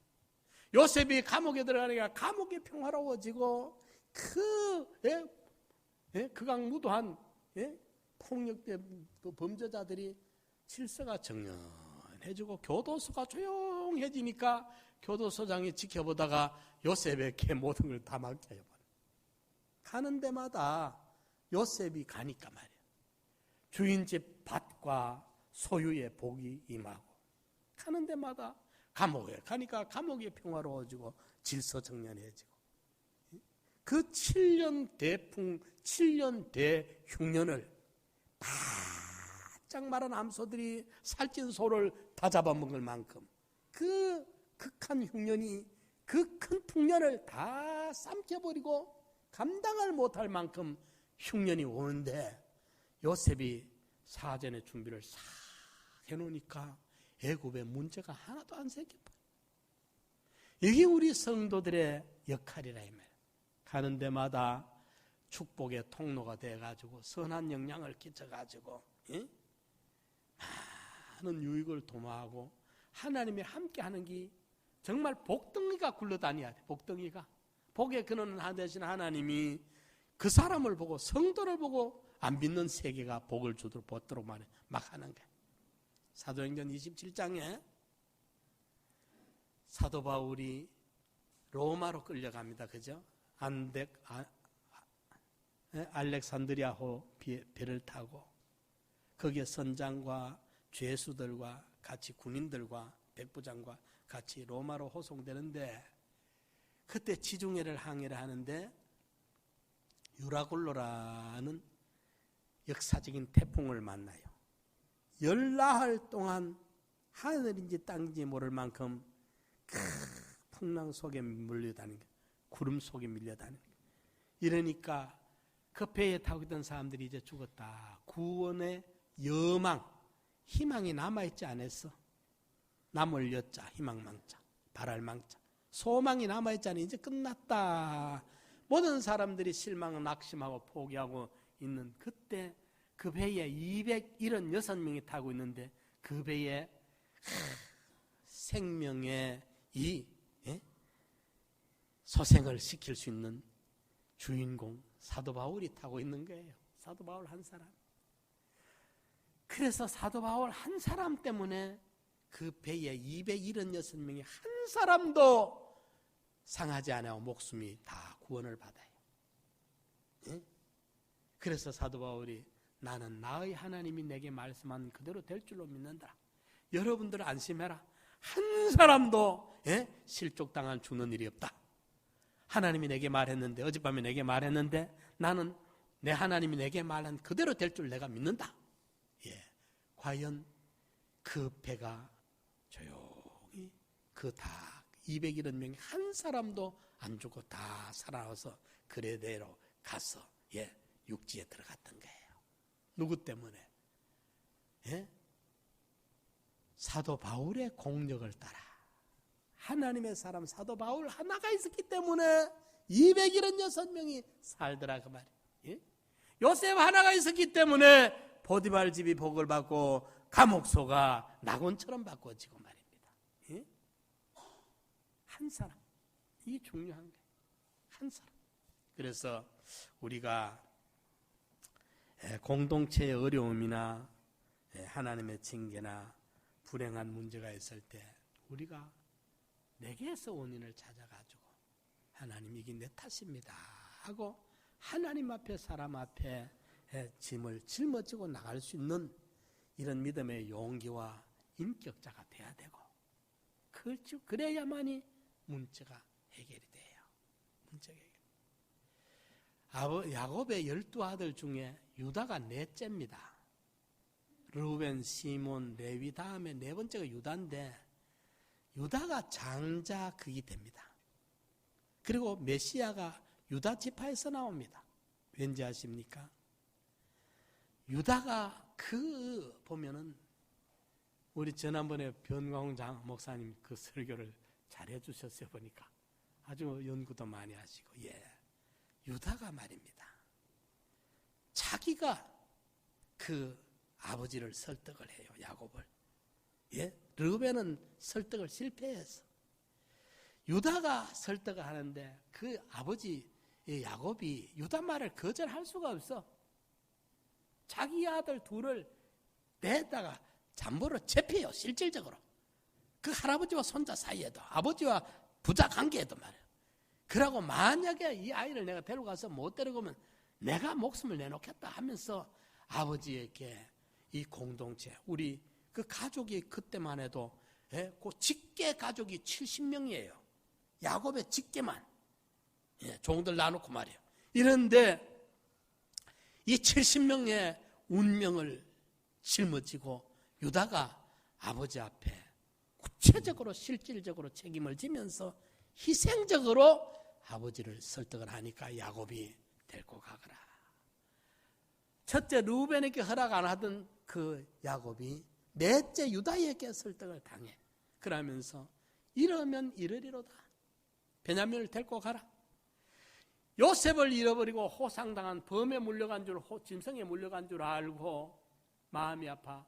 요셉이 감옥에 들어가니까 감옥이 평화로워지고 극악무도한 폭력된 그 범죄자들이 질서가 정연해지고 교도소가 조용해지니까 교도소장이 지켜보다가 요셉에게 모든 걸 다 맡겨요. 가는 데마다 요셉이 가니까 말이에요. 주인집 밭과 소유의 복이 임하고 가는 데마다 감옥에 가니까 감옥이 평화로워지고 질서 정연해지고 그 7년 대풍 7년 대흉년을 바짝 마른 암소들이 살찐 소를 다 잡아먹을 만큼 그 극한 흉년이 그 큰 풍년을 다 삼켜버리고 감당을 못할 만큼 흉년이 오는데 요셉이 사전에 준비를 싹 해놓으니까 애굽에 문제가 하나도 안 생겨버려. 이게 우리 성도들의 역할이라 이 말이야. 가는 데마다 축복의 통로가 돼가지고 선한 영향을 끼쳐가지고 많은 유익을 도모하고 하나님이 함께하는 게 정말 복덩이가 굴러다녀야 돼. 복덩이가 복의 근원은 하되신 하나님이 그 사람을 보고 성도를 보고 안 믿는 세계가 복을 주도록 받도록 막 하는 거야. 사도행전 27장에 사도 바울이 로마로 끌려갑니다. 그죠? 알렉산드리아호 배를 타고 거기에 선장과 죄수들과 같이 군인들과 백부장과 같이 로마로 호송되는데 그때 지중해를 항해를 하는데 유라굴로라는 역사적인 태풍을 만나요. 열나흘 동안 하늘인지 땅인지 모를 만큼 큰 풍랑 속에 물려다니는 거예요. 구름 속에 밀려다니는 거예요. 이러니까 그 배에 타고 있던 사람들이 이제 죽었다. 구원의 여망, 희망이 남아있지 않았어. 남을 여자, 희망망자, 바랄망자. 소망이 남아있지 않아. 이제 끝났다. 모든 사람들이 실망, 낙심하고 포기하고 있는 그때 그 배에 276명이 타고 있는데 그 배에 생명의 소생을 시킬 수 있는 주인공 사도 바울이 타고 있는 거예요. 사도 바울 한 사람. 그래서 사도 바울 한 사람 때문에 그 배에 276명이 한 사람도 상하지 않아 목숨이 다 구원을 받아요. 그래서 사도 바울이 나는 나의 하나님이 내게 말씀한 그대로 될 줄로 믿는다. 여러분들 안심해라. 한 사람도 실족당한 죽는 일이 없다. 하나님이 내게 말했는데 어젯밤에 내게 말했는데 나는 내 하나님이 내게 말한 그대로 될 줄 내가 믿는다. 과연 그 배가 조용히 그 다 201명이 한 사람도 안 죽고 다 살아와서 그대로 가서 육지에 들어갔던 거예요. 누구 때문에? 사도 바울의 공력을 따라 하나님의 사람 사도 바울 하나가 있었기 때문에 276명이 살더라 그 말이에요. 요셉 하나가 있었기 때문에 보디발 집이 복을 받고 감옥소가 낙원처럼 바꿔지고 말입니다. 한 사람. 이게 중요한 거예요. 한 사람. 그래서 우리가 공동체의 어려움이나 하나님의 징계나 불행한 문제가 있을 때 우리가 내게서 원인을 찾아가지고 하나님 이게 내 탓입니다 하고 하나님 앞에 사람 앞에 짐을 짊어지고 나갈 수 있는 이런 믿음의 용기와 인격자가 돼야 되고, 그래야만이 문제가 해결이 돼요. 문제가 해결. 야곱의 12아들 중에 유다가 넷째입니다. 르우벤, 시몬, 레위 다음에 네 번째가 유다인데, 유다가 장자극이 됩니다. 그리고 메시아가 유다 지파에서 나옵니다. 왠지 아십니까? 유다가 보면은 우리 지난번에 변광훈 목사님 그 설교를 잘 해주셨어요. 보니까 아주 연구도 많이 하시고. 유다가 말입니다, 자기가 그 아버지를 설득을 해요. 야곱을. 르우벤은 설득을 실패해서 유다가 설득을 하는데, 그 아버지 야곱이 유다 말을 거절할 수가 없어. 자기 아들 둘을 내다가 잠보로 잡혀요. 실질적으로 그 할아버지와 손자 사이에도, 아버지와 부자 관계에도 말이에요. 그러고 만약에 이 아이를 내가 데려가서 못 데려가면 내가 목숨을 내놓겠다 하면서 아버지에게 이 공동체, 우리 그 가족이 그때만 해도 그 직계 가족이 70명이에요. 야곱의 직계만 종들 나놓고 말이에요. 이런데 이 70명의 운명을 짊어지고 유다가 아버지 앞에 구체적으로 실질적으로 책임을 지면서 희생적으로 아버지를 설득을 하니까 야곱이 데리고 가거라. 첫째 르우벤에게 허락 안 하던 그 야곱이 넷째 유다에게 설득을 당해. 그러면서 이러면 이르리로다, 베냐민을 데리고 가라. 요셉을 잃어버리고 호상당한, 범에 물려간 줄, 짐승에 물려간 줄 알고 마음이 아파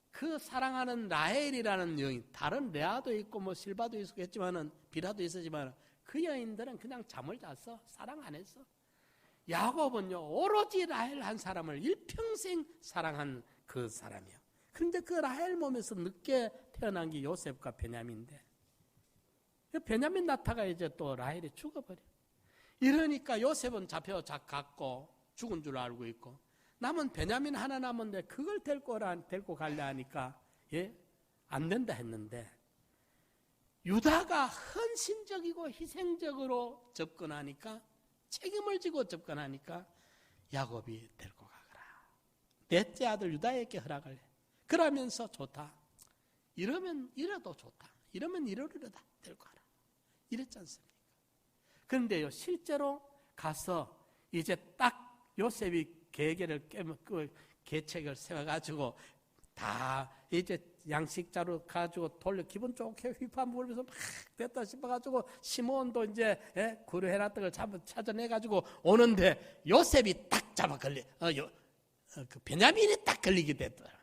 그 사랑하는 라헬이라는 여인, 다른 레아도 있고 뭐 실바도 있었겠지만은, 비라도 있었지만 그 여인들은 그냥 잠을 잤어. 사랑 안 했어. 야곱은요, 오로지 라헬 한 사람을 일평생 사랑한 그 사람이에요. 그런데 그 라헬 몸에서 늦게 태어난 게 요셉과 베냐민인데, 베냐민 낳다가 이제 또 라헬이 죽어버려. 이러니까 요셉은 잡혀갔고 죽은 줄 알고 있고, 남은 베냐민 하나 남았는데 그걸 데리고 가려 하니까 안 된다 했는데, 유다가 헌신적이고 희생적으로 접근하니까, 책임을 지고 접근하니까 야곱이 데리고 가거라. 넷째 아들 유다에게 허락을 해. 그러면서 좋다, 이러면 이래도 좋다, 이러면 이러리로다, 데리고 가라, 이랬지 않습니까? 그런데요, 실제로 가서 이제 딱 요셉이 계책을 세워가지고 다 이제 양식자로 가지고 돌려 기분 좋게 휘파람 불면서 막 됐다 싶어가지고 시몬도 이제 구루헤라 떡을 찾아내가지고 오는데 요셉이 딱 잡아 그 베냐민이 딱 걸리게 됐더라.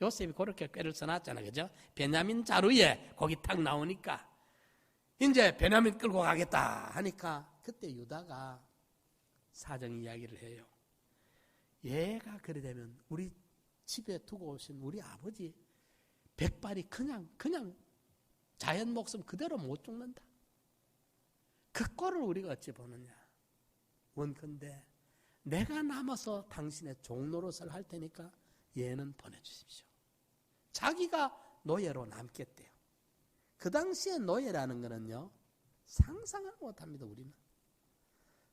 요셉이 그렇게 꾀를 써놨잖아, 그죠? 베냐민 자루에 거기 딱 나오니까 이제 베냐민 끌고 가겠다 하니까, 그때 유다가 사정 이야기를 해요. 얘가 그래 되면 우리 집에 두고 오신 우리 아버지 백발이 그냥 자연 목숨 그대로 못 죽는다. 그 꼴을 우리가 어찌 보느냐. 원컨대 내가 남아서 당신의 종노릇을 할 테니까 얘는 보내주십시오. 자기가 노예로 남겠대요. 그 당시에 노예라는 거는요, 상상을 못합니다. 우리는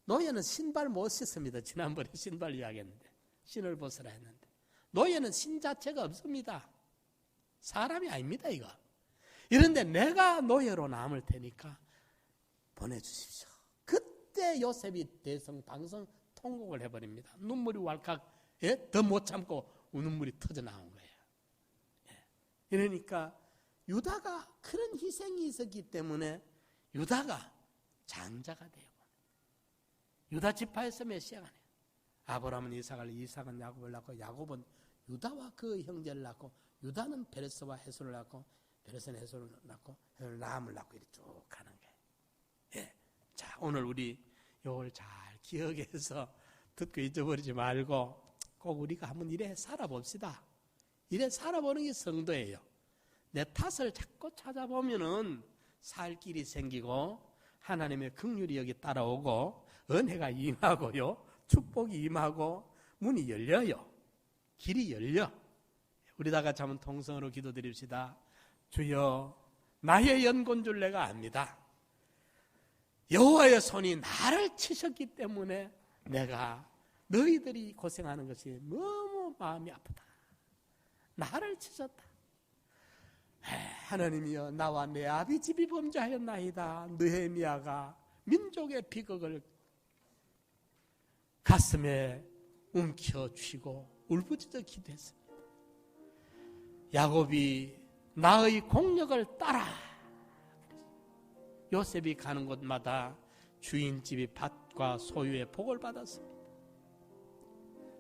노예는 신발 못 씻습니다. 지난번에 신발 이야기했는데, 신을 벗으라 했는데, 노예는 신 자체가 없습니다. 사람이 아닙니다, 이거. 이런데 내가 노예로 남을 테니까 보내주십시오. 그때 요셉이 대성방성 통곡을 해버립니다. 눈물이 왈칵, 더 못 참고 눈물이 터져 나온 거예요. 그러니까 유다가 그런 희생이 있었기 때문에 유다가 장자가 되고, 유다 지파에서 메시아가 돼요. 아브라함은 이삭을, 이삭은 야곱을 낳고, 야곱은 유다와 그 형제를 낳고, 유다는 베레스와 헤솔을 낳고, 베레스는 헤솔을 낳고, 헤솔은 라함을 낳고, 이렇게 쭉 가는 거예요. 자, 오늘 우리 이걸 잘 기억해서 듣고 잊어버리지 말고 꼭 우리가 한번 이래 살아봅시다. 이래 살아보는 게 성도예요. 내 탓을 자꾸 찾아보면은 살 길이 생기고 하나님의 긍휼이 여기 따라오고 은혜가 임하고요, 축복이 임하고 문이 열려요. 길이 열려. 우리 다 같이 한번 통성으로 기도드립시다. 주여, 나의 연곤줄 내가 압니다. 여호와의 손이 나를 치셨기 때문에 내가 너희들이 고생하는 것이 너무 마음이 아프다. 나를 치셨다. 하나님이여, 나와 내 아비 집이 범죄하였나이다. 느헤미야가 민족의 비극을 가슴에 움켜쥐고 울부짖어 기도했습니다. 야곱이 나의 공력을 따라 요셉이 가는 곳마다 주인집이 밭과 소유의 복을 받았습니다.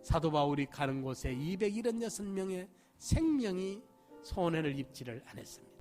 사도 바울이 가는 곳에 276명의 생명이 손해를 입지를 않았습니다.